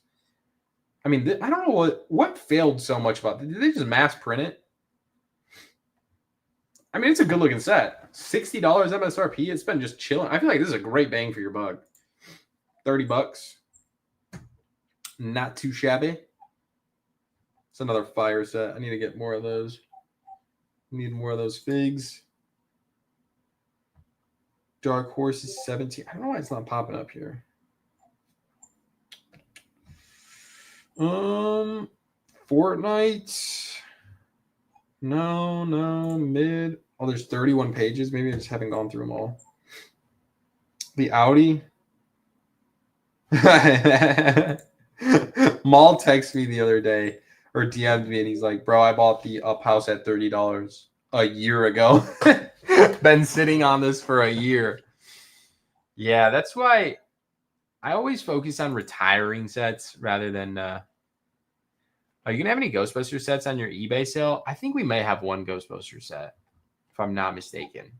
I mean, I don't know what failed so much about it. Did they just mass print it? I mean, it's a good looking set. $60 MSRP. It's been just chilling. I feel like this is a great bang for your buck. $30. Not too shabby. It's another fire set. I need to get more of those. Need more of those figs. Dark Horse is 17. I don't know why it's not popping up here. Fortnite. No, mid. Oh, there's 31 pages. Maybe I just haven't gone through them all. The Audi. Maul texted me the other day or DM'd me and he's like, bro, I bought the Up house at $30 a year ago. Been sitting on this for a year. Yeah, that's why I always focus on retiring sets rather than are you gonna have any Ghostbuster sets on your eBay sale? I think we may have one Ghostbuster set, if I'm not mistaken.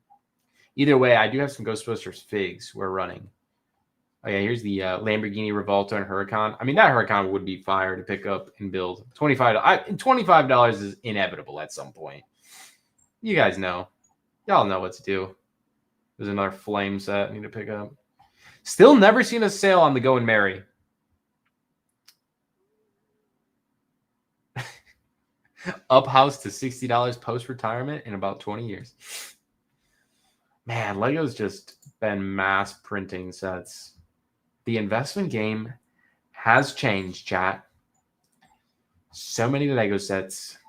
Either way, I do have some Ghostbusters figs we're running. Oh yeah, here's the Lamborghini Revolta and Huracan. I mean, that Huracan would be fire to pick up and build. $25 is inevitable at some point. You guys know. Y'all know what to do. There's another flame set I need to pick up. Still never seen a sale on the Go and Marry. Up house to $60 post-retirement in about 20 years. Man, Lego's just been mass printing sets. The investment game has changed, chat. So many Lego sets.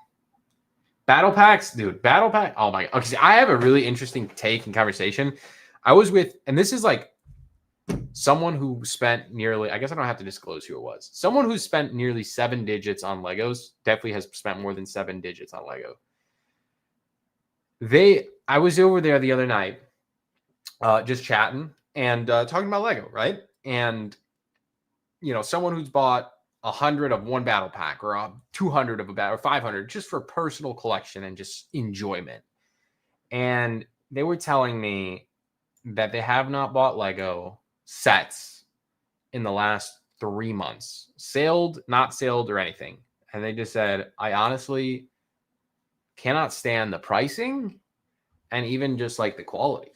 Battle packs, dude. Battle pack. Oh my God. Okay, I have a really interesting take and conversation. I was with, and this is like someone who spent nearly, I guess I don't have to disclose who it was. Someone who spent nearly 7 digits on Legos definitely has spent more than 7 digits on Lego. I was over there the other night, just chatting and talking about Lego, right? And you know, someone who's bought 100 of one battle pack or 200 of a battle or 500 just for personal collection and just enjoyment. And they were telling me that they have not bought Lego sets in the last 3 months, sailed, not sailed or anything. And they just said, I honestly cannot stand the pricing and even just like the quality.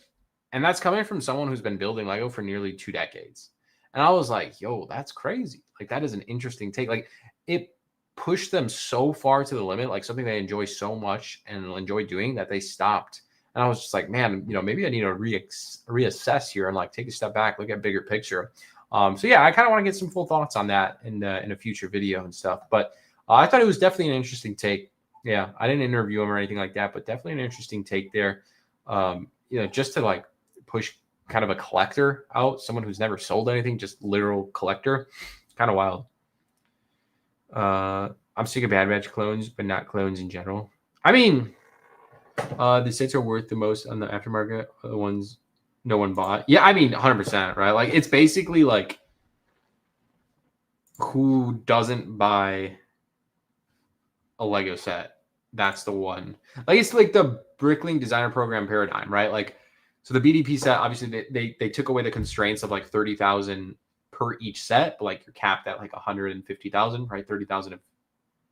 And that's coming from someone who's been building Lego for nearly 2 decades. And I was like, yo, that's crazy. Like, that is an interesting take. Like, it pushed them so far to the limit, like something they enjoy so much and enjoy doing that they stopped. And I was just like, man, you know, maybe I need to reassess here and like take a step back, look at bigger picture. So yeah, I kind of want to get some full thoughts on that in a future video and stuff. But I thought it was definitely an interesting take. Yeah, I didn't interview him or anything like that, but definitely an interesting take there. You know, just to like push kind of a collector out, someone who's never sold anything, just literal collector. Kind of wild. I'm sick of Bad Batch clones, but not clones in general. I mean, the sets are worth the most on the aftermarket, the ones no one bought. Yeah, I mean, 100%, right? Like, it's basically like who doesn't buy a Lego set? That's the one. Like, it's like the Brickling Designer Program paradigm, right? Like, so the BDP set, obviously, they took away the constraints of like 30,000 per each set, but like you're capped at like 150,000, right? 30,000 of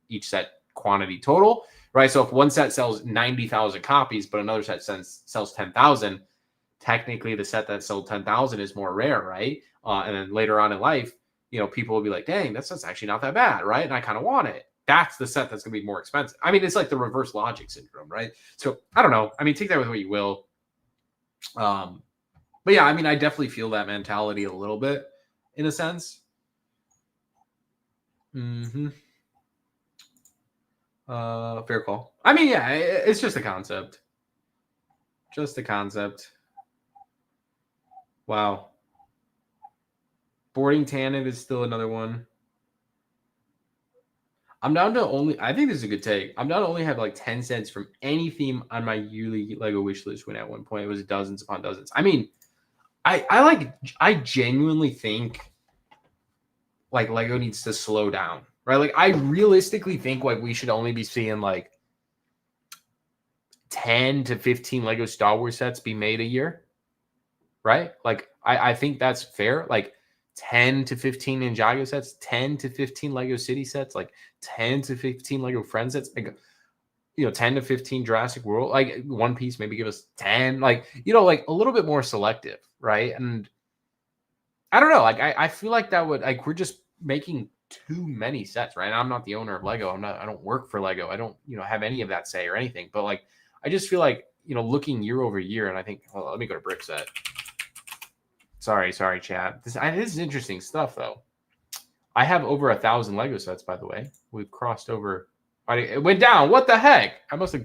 each set quantity total, right? So if one set sells 90,000 copies, but another set sells 10,000, technically the set that sold 10,000 is more rare, right? And then later on in life, you know, people will be like, dang, that's actually not that bad, right? And I kind of want it. That's the set that's going to be more expensive. I mean, it's like the reverse logic syndrome, right? So I don't know. I mean, take that with what you will. But yeah, I mean, I definitely feel that mentality a little bit in a sense. Fair call. I mean, yeah, it's just a concept. Just a concept. Wow. Boarding Tannin is still another one. I'm down to only, I think this is a good take. I'm down to only have like 10 cents from any theme on my yearly Lego wish list when at one point it was dozens upon dozens. I mean, I genuinely think like Lego needs to slow down, right? Like I realistically think like we should only be seeing like 10 to 15 Lego Star Wars sets be made a year, right? Like I think that's fair. Like 10 to 15 Ninjago sets, 10 to 15 Lego City sets, like 10 to 15 Lego Friends sets, like, 10 to 15 Jurassic World, like One Piece, maybe give us 10, like, like a little bit more selective, right? And I don't know, like I feel like that would, like, we're just making too many sets, right? I'm not the owner of Lego. I don't work for Lego. I don't, have any of that say or anything. But like, I just feel like, looking year over year, and I think, well, let me go to brick set. Sorry, chat. This is interesting stuff, though. I have over 1,000 Lego sets, by the way. We've crossed over. It went down. What the heck? I don't know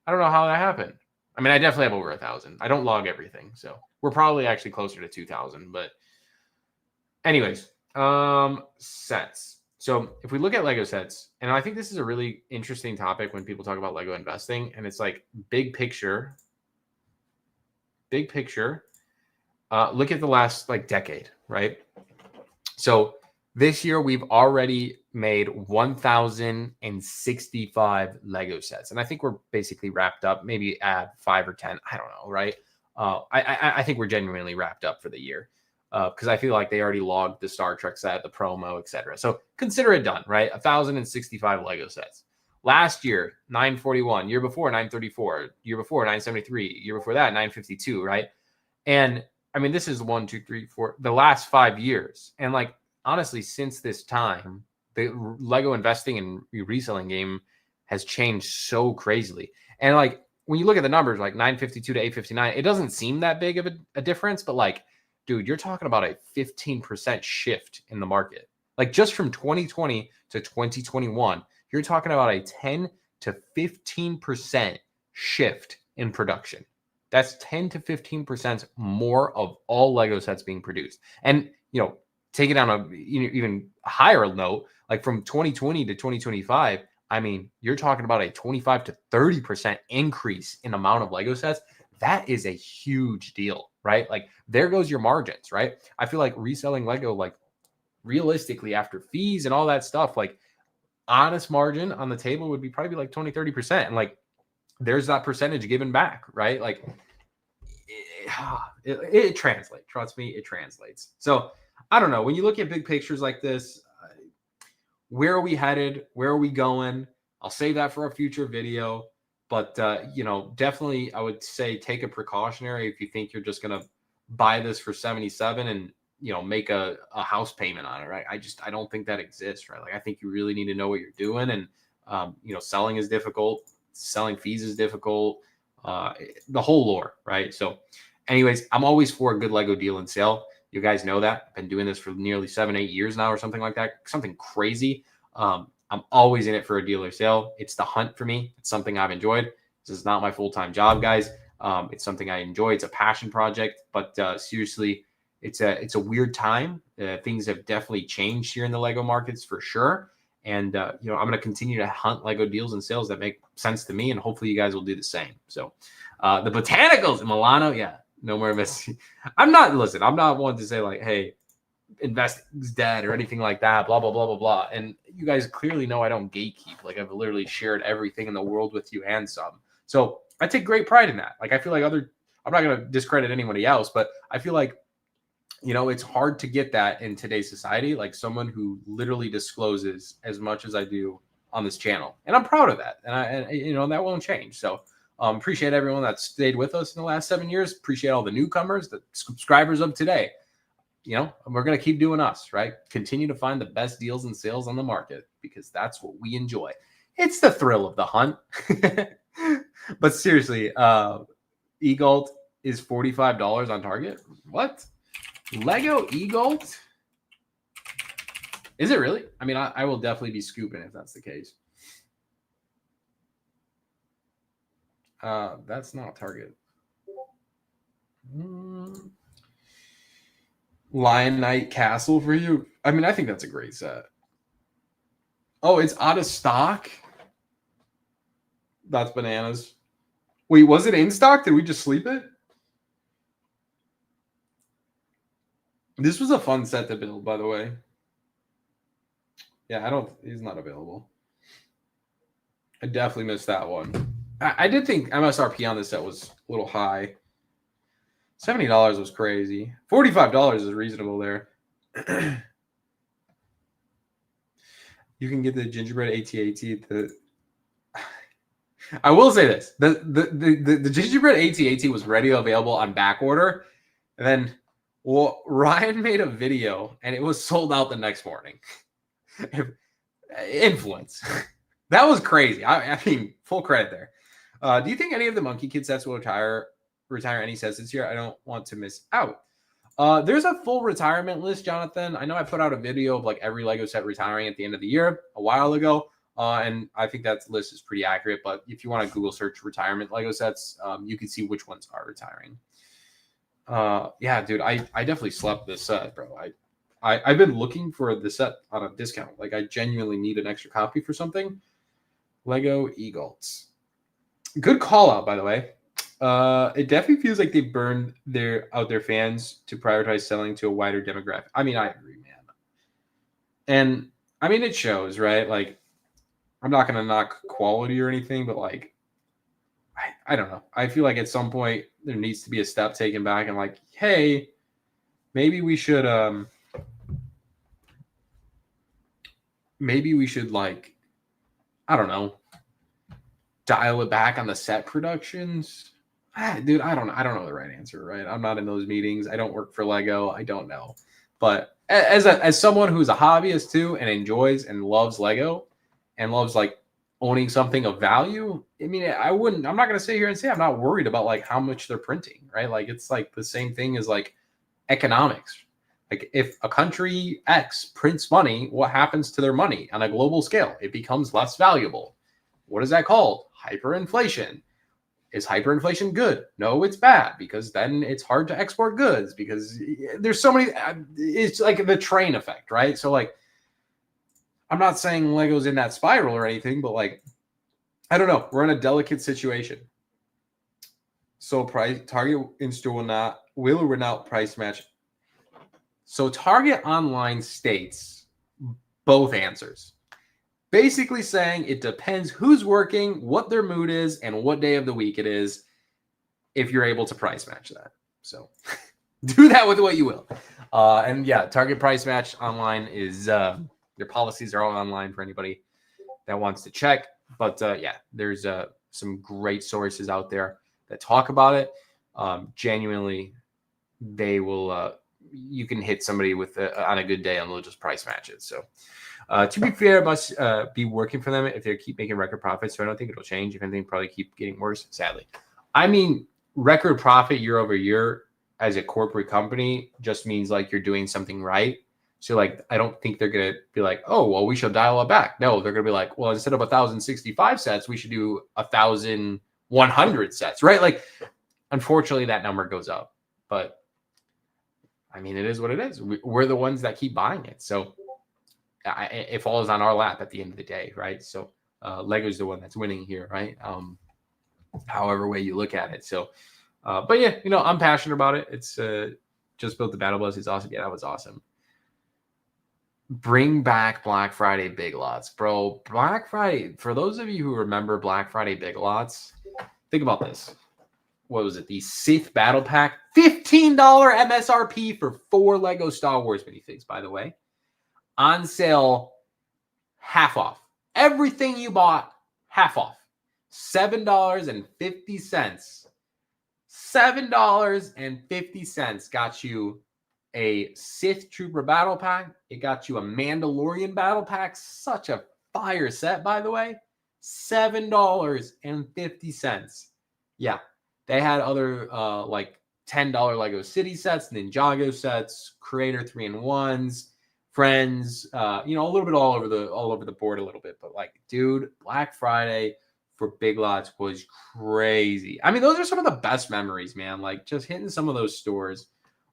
how that happened. I mean, I definitely have over 1,000. I don't log everything, so we're probably actually closer to 2,000. But anyways, sets. So if we look at Lego sets, and I think this is a really interesting topic when people talk about Lego investing, and it's like big picture. Big picture. Look at the last like decade, right? So this year we've already made 1,065 Lego sets, and I think we're basically wrapped up. Maybe add 5 or 10. I don't know, right? I think we're genuinely wrapped up for the year because I feel like they already logged the Star Trek set, the promo, etc. So consider it done, right? 1,065 Lego sets. Last year, 941. Year before, 934. Year before, 973. Year before that, 952, right? And I mean, this is 1, 2, 3, 4, the last 5 years. And like, honestly, since this time, the Lego investing and reselling game has changed so crazily. And like, when you look at the numbers, like 952 to 859, it doesn't seem that big of a difference, but like, dude, you're talking about a 15% shift in the market. Like just from 2020 to 2021, you're talking about a 10 to 15% shift in production. That's 10 to 15% more of all Lego sets being produced. And, take it on a even higher note, like from 2020 to 2025, I mean, you're talking about a 25 to 30% increase in amount of Lego sets. That is a huge deal, right? Like there goes your margins, right? I feel like reselling Lego, like realistically after fees and all that stuff, like honest margin on the table would be probably like 20, 30%. And like, there's that percentage given back, right? Like it translates. Trust me, it translates. So I don't know. When you look at big pictures like this, where are we headed? Where are we going? I'll save that for a future video. But, definitely I would say take a precautionary if you think you're just going to buy this for 77 and, make a house payment on it, right? I don't think that exists, right? Like I think you really need to know what you're doing. And, selling is difficult. Selling fees is difficult. The whole lore, right? So anyways, I'm always for a good Lego deal and sale. You guys know that. I've been doing this for nearly 7, 8 years now or something like that. Something crazy. I'm always in it for a deal or sale. It's the hunt for me. It's something I've enjoyed. This is not my full-time job, guys. It's something I enjoy. It's a passion project, but seriously, it's a weird time. Things have definitely changed here in the Lego markets for sure. And, I'm going to continue to hunt Lego deals and sales that make sense to me. And hopefully you guys will do the same. So the botanicals in Milano. Yeah, no more investing. I'm not one to say like, hey, investing's dead or anything like that, blah, blah, blah, blah, blah. And you guys clearly know I don't gatekeep. Like I've literally shared everything in the world with you and some. So I take great pride in that. Like I feel like I'm not going to discredit anybody else, but I feel like, it's hard to get that in today's society, like someone who literally discloses as much as I do on this channel. And I'm proud of that. And that won't change. So appreciate everyone that stayed with us in the last 7 years. Appreciate all the newcomers, the subscribers of today. We're going to keep doing us, right? Continue to find the best deals and sales on the market because that's what we enjoy. It's the thrill of the hunt. But seriously, eGalt is $45 on Target. What? Lego eGalt? Is it really? I mean, I will definitely be scooping if that's the case. That's not Target. Lion Knight Castle for you. I mean, I think that's a great set. Oh, it's out of stock? That's bananas. Wait, was it in stock? Did we just sleep it? This was a fun set to build, by the way. Yeah, he's not available. I definitely missed that one. I did think MSRP on this set was a little high. $70 was crazy. $45 is reasonable there. You can get the gingerbread AT-AT. I will say this: the gingerbread AT-AT was ready available on back order, and then Ryan made a video and it was sold out the next morning. Influence. That was crazy. I mean, full credit there. Do you think any of the Monkey Kid sets will retire any sets this year? I don't want to miss out. There's a full retirement list, Jonathan. I know I put out a video of like every Lego set retiring at the end of the year a while ago. And I think that list is pretty accurate. But if you want to Google search retirement Lego sets, you can see which ones are retiring. Yeah, dude, I definitely slept this set, bro. I've been looking for the set on a discount. Like, I genuinely need an extra copy for something. Lego Eagles. Good call out, by the way. It definitely feels like they burned out their fans to prioritize selling to a wider demographic. I mean, I agree, man. And I mean, it shows, right? Like, I'm not going to knock quality or anything, but like, I don't know. I feel like at some point there needs to be a step taken back and like, hey, maybe we should like, I don't know, dial it back on the set productions. Dude, I don't know the right answer, right? I'm not in those meetings. I don't work for Lego. I don't know. But as someone who's a hobbyist too and enjoys and loves Lego and loves like owning something of value, I mean, I'm not going to sit here and say I'm not worried about like how much they're printing, right? Like, it's like the same thing as like economics. Like, if a country X prints money, what happens to their money on a global scale? It becomes less valuable. What is that called? Hyperinflation. Is hyperinflation good? No, it's bad, because then it's hard to export goods because there's so many. It's like the train effect, right? So like, I'm not saying Lego's in that spiral or anything, but like, I don't know. We're in a delicate situation. So Target in-store will or will not price match. So Target online states both answers. Basically saying it depends who's working, what their mood is, and what day of the week it is, if you're able to price match that. So do that with what you will. And yeah, Target price match online is their policies are all online for anybody that wants to check. But yeah, there's some great sources out there that talk about it. Genuinely, they will. You can hit somebody with on a good day and they'll just price match it. So. To be fair, it must be working for them if they keep making record profits. So I don't think it'll change. If anything, probably keep getting worse, sadly. I mean, record profit year over year as a corporate company just means like you're doing something right. So like, I don't think they're going to be like, oh, well, we should dial it back. No, they're going to be like, well, instead of 1,065 sets, we should do 1,100 sets, right? Like, unfortunately, that number goes up. But I mean, it is what it is. We're the ones that keep buying it. So it falls on our lap at the end of the day, right? So Lego's the one that's winning here, right? However way you look at it. So, but yeah, you know, I'm passionate about it. It's just built the Battle Bus. It's awesome. Yeah, that was awesome. Bring back Black Friday Big Lots, bro. Black Friday, for those of you who remember Black Friday Big Lots, think about this. What was it? The Sith Battle Pack, $15 MSRP for 4 Lego Star Wars minifigs, by the way. On sale, half off. Everything you bought, half off. $7.50. $7.50 got you a Sith Trooper Battle Pack. It got you a Mandalorian Battle Pack. Such a fire set, by the way. $7.50. Yeah, they had other like $10 Lego City sets, Ninjago sets, Creator 3-in-1s. Friends, you know, a little bit all over the board a little bit, but like, dude, Black Friday for Big Lots was crazy. I mean, those are some of the best memories, man. Like, just hitting some of those stores,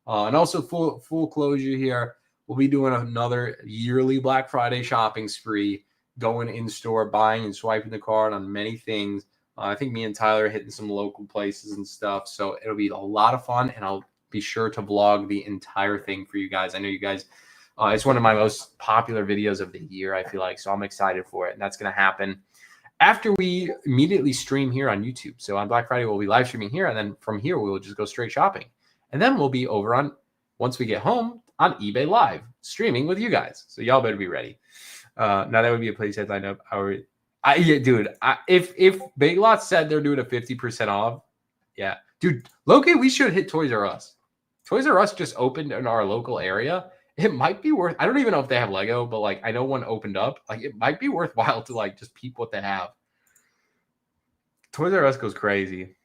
and also full closure here. We'll be doing another yearly Black Friday shopping spree going in store, buying and swiping the card on many things. I think me and Tyler are hitting some local places and stuff. So it'll be a lot of fun, and I'll be sure to vlog the entire thing for you guys. I know you guys, it's one of my most popular videos of the year, I feel like. So I'm excited for it. And that's going to happen after we immediately stream here on YouTube. So on Black Friday, we'll be live streaming here. And then from here, we will just go straight shopping. And then we'll be over on, once we get home, on eBay Live, streaming with you guys. So y'all better be ready. Now that would be a playset lineup. If Big Lots said they're doing a 50% off, yeah. Dude, Loki, we should hit Toys R Us. Toys R Us just opened in our local area. It might be worth, I don't even know if they have Lego, but like I know one opened up. Like it might be worthwhile to like just peep what they have. Toys R Us goes crazy.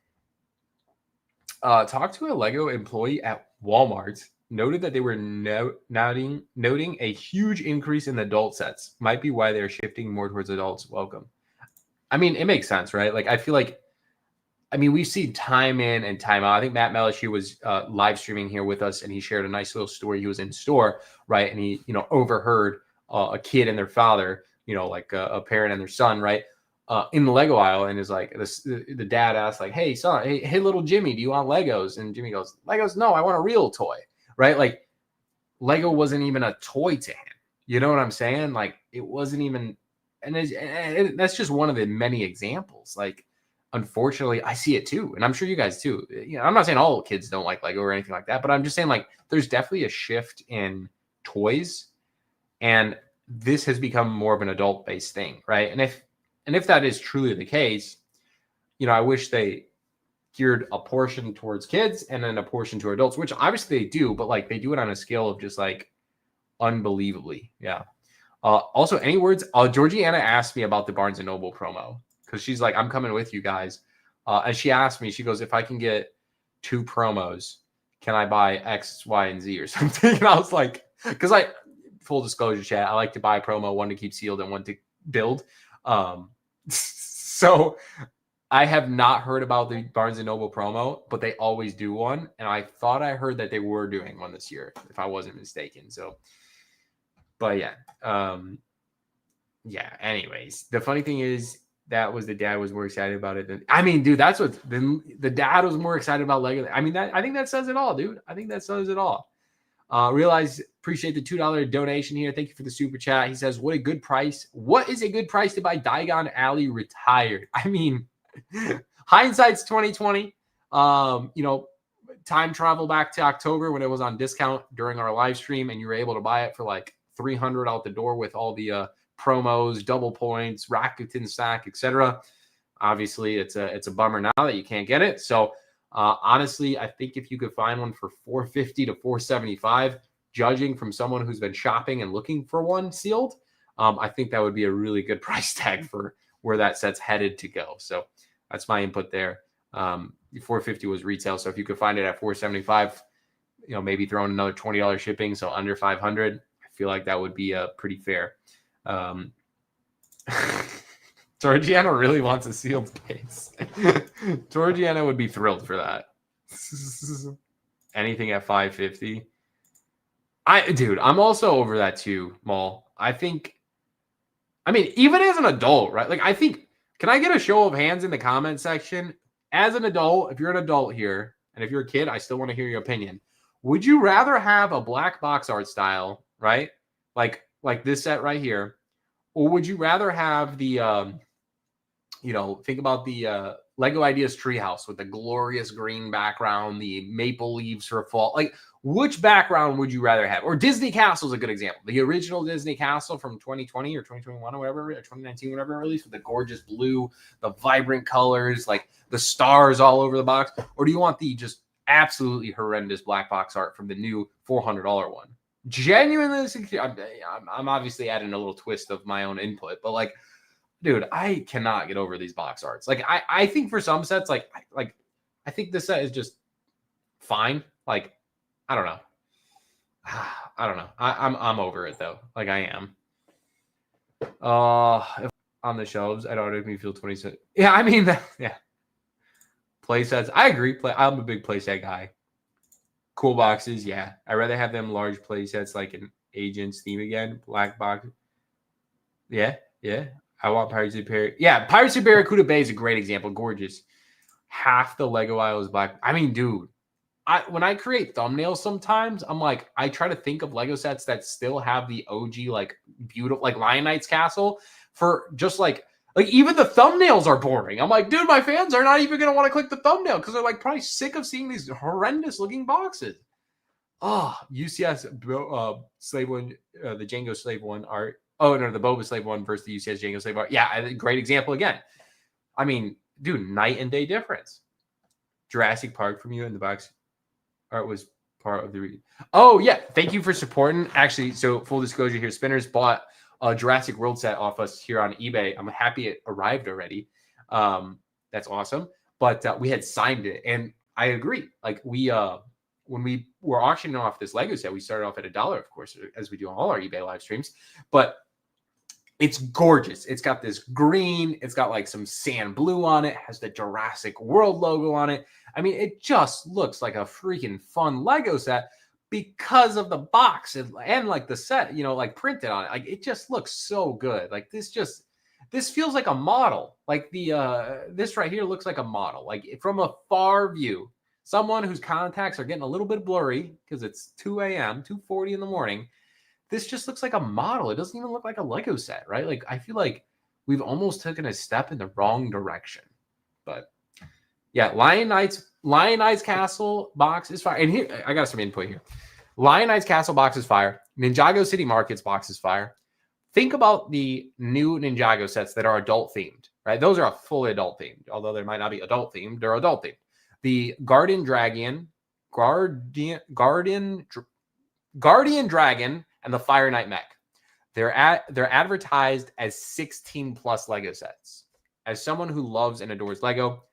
Talk to a Lego employee at Walmart. Noted that they were noting a huge increase in adult sets. Might be why they're shifting more towards adults. Welcome. I mean, it makes sense, right? Like I feel like, I mean, we've seen time in and time out. I think Matt Mellish was live streaming here with us, and he shared a nice little story. He was in store, right? And he, overheard a kid and their father, like a parent and their son, right? In the Lego aisle, and is like, the dad asked, like, hey, son, hey, little Jimmy, do you want Legos? And Jimmy goes, Legos? No, I want a real toy, right? Like, Lego wasn't even a toy to him. You know what I'm saying? Like, it wasn't even, and that's just one of the many examples. Like, unfortunately, I see it too, and I'm sure you guys too. I'm not saying all kids don't like Lego or anything like that, but I'm just saying like there's definitely a shift in toys, and this has become more of an adult-based thing, right? And if that is truly the case, I wish they geared a portion towards kids and then a portion to adults, which obviously they do, but like they do it on a scale of just like unbelievably, yeah. Also, any words? Georgiana asked me about the Barnes and Noble promo. Because she's like, I'm coming with you guys. And she asked me, she goes, if I can get 2 promos, can I buy X, Y, and Z or something? And I was like, because full disclosure, chat, I like to buy a promo, one to keep sealed and one to build. So I have not heard about the Barnes and Noble promo, but they always do one. And I thought I heard that they were doing one this year, if I wasn't mistaken. So, but yeah. Yeah, anyways, the funny thing is, that was the dad was more excited about it than, I mean, dude, that's what the dad was more excited about Lego. I mean, I think that says it all, dude. I think that says it all. Appreciate the $2 donation here. Thank you for the super chat. He says, what a good price. What is a good price to buy Diagon Alley retired? I mean, hindsight's 2020. Time travel back to October when it was on discount during our live stream, and you were able to buy it for like $300 out the door with all the promos, double points, Rakuten stack, etc. Obviously, it's a bummer now that you can't get it. So honestly, I think if you could find one for $450 to $475, judging from someone who's been shopping and looking for one sealed, I think that would be a really good price tag for where that set's headed to go. So that's my input there. $450 was retail, so if you could find it at $475, maybe throw in another $20 shipping, so under $500, I feel like that would be pretty fair. Georgiana really wants a sealed case. Georgiana would be thrilled for that. Anything at $550. I'm also over that too, Maul. I mean, even as an adult, right? Like, can I get a show of hands in the comment section? As an adult, if you're an adult here, and if you're a kid, I still want to hear your opinion. Would you rather have a black box art style, right? Like this set right here, or would you rather have the, think about the Lego Ideas Treehouse with the glorious green background, the maple leaves for fall. Like, which background would you rather have? Or Disney Castle is a good example. The original Disney Castle from 2020 or 2021 or whatever, or 2019, whatever released, with the gorgeous blue, the vibrant colors, like the stars all over the box. Or do you want the just absolutely horrendous black box art from the new $400 one? Genuinely, I'm obviously adding a little twist of my own input, but like, dude, I cannot get over these box arts. Like, I think for some sets, like I think this set is just fine. Like, I don't know. I don't know. I'm over it though. Like, I am. If on the shelves, I don't make me feel 20 cents. Yeah, I mean, yeah. Play sets. I agree. I'm a big playset guy. Cool boxes, yeah. I'd rather have them large play sets like an Agents theme again. Black box. Yeah. Yeah, I want Pirates of the Barracuda. Yeah, Pirates of Barracuda Bay is a great example. Gorgeous. Half the Lego aisle is black. I mean, dude, when I create thumbnails sometimes, I'm like, I try to think of Lego sets that still have the OG, like, beautiful, like Lion Knight's castle, for just like even the thumbnails are boring. I'm like, dude, my fans are not even gonna want to click the thumbnail because they're like probably sick of seeing these horrendous looking boxes. Oh, UCS slave one, the Django slave one art. Oh no, the Boba slave one versus the UCS Django slave art. Yeah, great example again. I mean, dude, night and day difference. Jurassic Park from you in the box art was part of the read. Oh yeah, thank you for supporting. Actually, so full disclosure here, Spinners bought a Jurassic World set off us here on eBay. I'm happy it arrived already. That's awesome. But we had signed it, and I agree. Like when we were auctioning off this Lego set, we started off at $1, of course, as we do on all our eBay live streams. But it's gorgeous. It's got this green. It's got like some sand blue on it. Has the Jurassic World logo on it. I mean, it just looks like a freaking fun Lego set because of the box and like the set, like printed on it. Like it just looks so good. Like this feels like a model. Like this right here looks like a model. Like from a far view, someone whose contacts are getting a little bit blurry because it's 2 a.m., 2:40 in the morning. This just looks like a model. It doesn't even look like a Lego set, right? Like I feel like we've almost taken a step in the wrong direction. But yeah, Lion Knight's Castle box is fire. And here, I got some input here. Lion Knight's Castle box is fire. Ninjago City Markets box is fire. Think about the new Ninjago sets that are adult themed, right? Those are fully adult themed, although they might not be adult themed. They're adult themed. The Guardian Dragon, and the Fire Knight mech. They're advertised as 16 plus Lego sets. As someone who loves and adores Lego,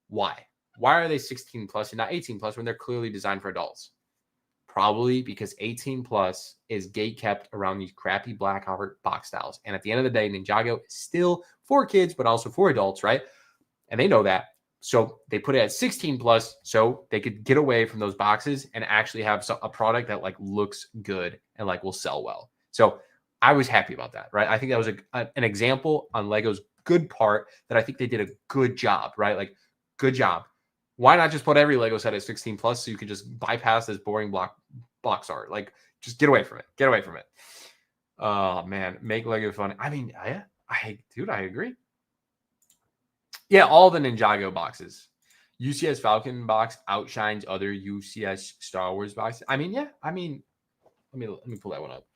why? Why are they 16 plus and not 18 plus when they're clearly designed for adults? Probably because 18 plus is gate kept around these crappy black art box styles. And at the end of the day, Ninjago is still for kids, but also for adults, right? And they know that. So they put it at 16 plus so they could get away from those boxes and actually have a product that like looks good and like will sell well. So I was happy about that, right? I think that was an example on Lego's good part that I think they did a good job, right? Like good job. Why not just put every Lego set at 16 plus so you could just bypass this boring box art? Like just get away from it. Get away from it. Oh man, make Lego fun. I mean, I agree. Yeah, all the Ninjago boxes. UCS Falcon box outshines other UCS Star Wars boxes. I mean, yeah. I mean, let me pull that one up.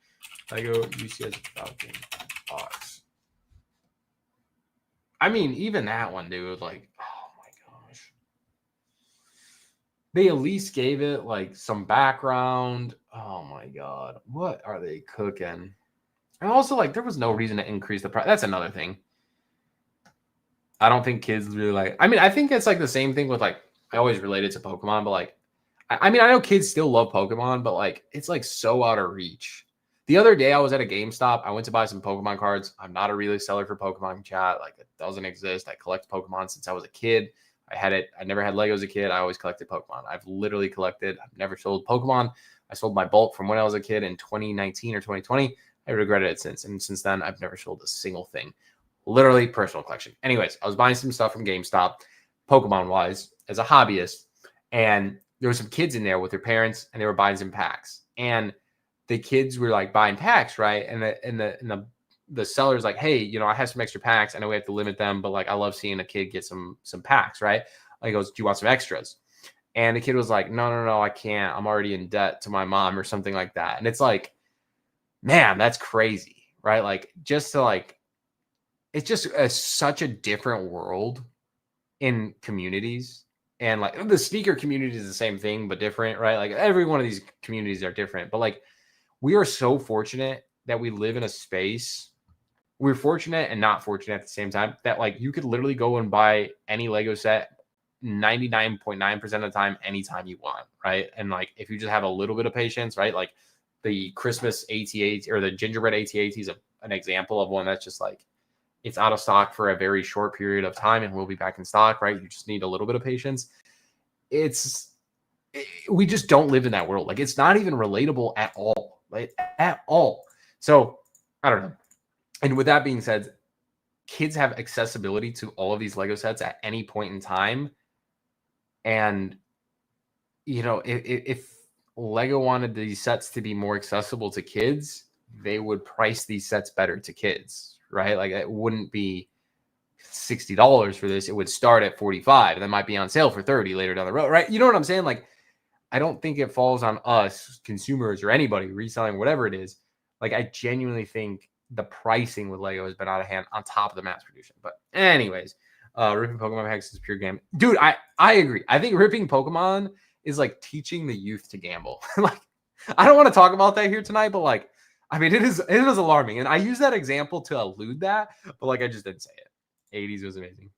Lego UCS Falcon box. I mean, even that one, dude. Like, oh my gosh. They at least gave it like some background. Oh my god, what are they cooking? And also, like, there was no reason to increase the price. That's another thing. I don't think kids really like. I mean, I think it's like the same thing with like I always relate it to Pokemon, but like, I mean, I know kids still love Pokemon, but like it's like so out of reach. The other day I was at a GameStop. I went to buy some Pokemon cards. I'm not a really seller for Pokemon chat. Like it doesn't exist. I collect Pokemon since I was a kid. I had it. I never had Lego as a kid. I always collected Pokemon. I've literally collected. I've never sold Pokemon. I sold my bulk from when I was a kid in 2019 or 2020. I regretted it since. And since then, I've never sold a single thing. Literally personal collection. Anyways, I was buying some stuff from GameStop, Pokemon wise, as a hobbyist. And there were some kids in there with their parents and they were buying some packs. And the kids were like buying packs, right? And the seller's like, hey, you know, I have some extra packs. I know we have to limit them, but like I love seeing a kid get some packs, right? He goes, do you want some extras? And the kid was like, no, I can't. I'm already in debt to my mom or something like that. And it's like, man, that's crazy, right? Like just to like, it's just such a different world in communities. And like the sneaker community is the same thing, but different, right? Like every one of these communities are different, but like we are so fortunate that we live in a space. We're fortunate and not fortunate at the same time that like you could literally go and buy any Lego set 99.9% of the time, anytime you want, right? And like if you just have a little bit of patience, right? Like the Christmas AT-AT or the gingerbread AT-AT is an example of one that's just like, it's out of stock for a very short period of time and we'll be back in stock, right? You just need a little bit of patience. We just don't live in that world. Like it's not even relatable at all, right? At all. So I don't know. And with that being said, kids have accessibility to all of these Lego sets at any point in time. And, if Lego wanted these sets to be more accessible to kids, they would price these sets better to kids, right? Like it wouldn't be $60 for this. It would start at 45 and then might be on sale for 30 later down the road, right? You know what I'm saying? Like, I don't think it falls on us consumers or anybody reselling, whatever it is. Like, I genuinely think the pricing with Lego has been out of hand on top of the mass production. But anyways, ripping Pokemon packs is pure game. Dude, I agree. I think ripping Pokemon is like teaching the youth to gamble. Like, I don't want to talk about that here tonight, but like, I mean, it is alarming. And I use that example to allude that, but like, I just didn't say it. 80s was amazing.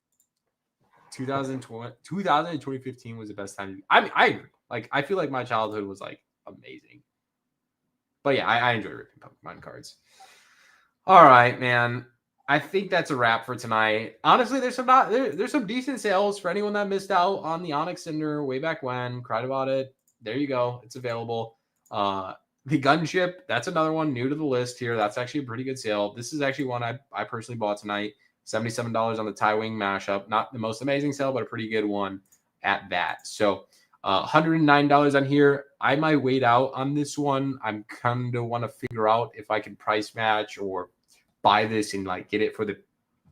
2020, 2015 was the best time. I mean, I agree. Like, I feel like my childhood was like amazing. But yeah, I enjoy ripping Pokemon cards. All right, man. I think that's a wrap for tonight. Honestly, there's some decent sales for anyone that missed out on the Onyx Cinder way back when. Cried about it. There you go. It's available. The Gunship, that's another one new to the list here. That's actually a pretty good sale. This is actually one I personally bought tonight. $77 on the Tie Wing mashup. Not the most amazing sale, but a pretty good one at that. So $109 on here. I might wait out on this one. I'm kind of want to figure out if I can price match or buy this and like get it for the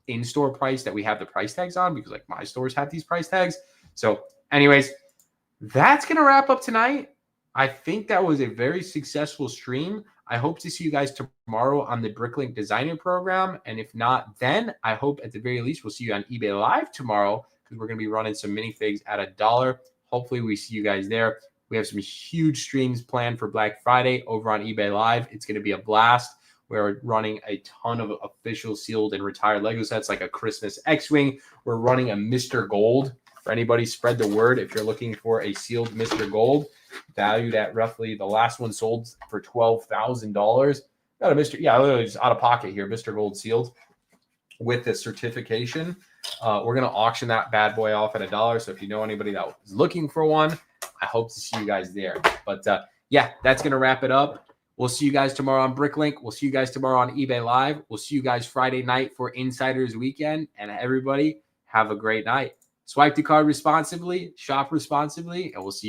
in-store price that we have the price tags on, because like my stores have these price tags. So anyways, that's going to wrap up tonight. I think that was a very successful stream. I hope to see you guys tomorrow on the Bricklink Designer Program. And if not, then I hope at the very least we'll see you on eBay Live tomorrow, because we're going to be running some minifigs at $1. Hopefully we see you guys there. We have some huge streams planned for Black Friday over on eBay Live. It's going to be a blast. We're running a ton of official sealed and retired Lego sets, like a Christmas X-Wing. We're running a Mr. Gold. For anybody, spread the word if you're looking for a sealed Mr. Gold, valued at roughly, the last one sold for $12,000. Not a Mr. Yeah, literally just out of pocket here, Mr. Gold sealed with the certification. We're going to auction that bad boy off at $1. So if you know anybody that is looking for one, I hope to see you guys there. But yeah, that's going to wrap it up. We'll see you guys tomorrow on Bricklink. We'll see you guys tomorrow on eBay Live. We'll see you guys Friday night for Insiders Weekend. And everybody, have a great night. Swipe the card responsibly, shop responsibly, and we'll see you.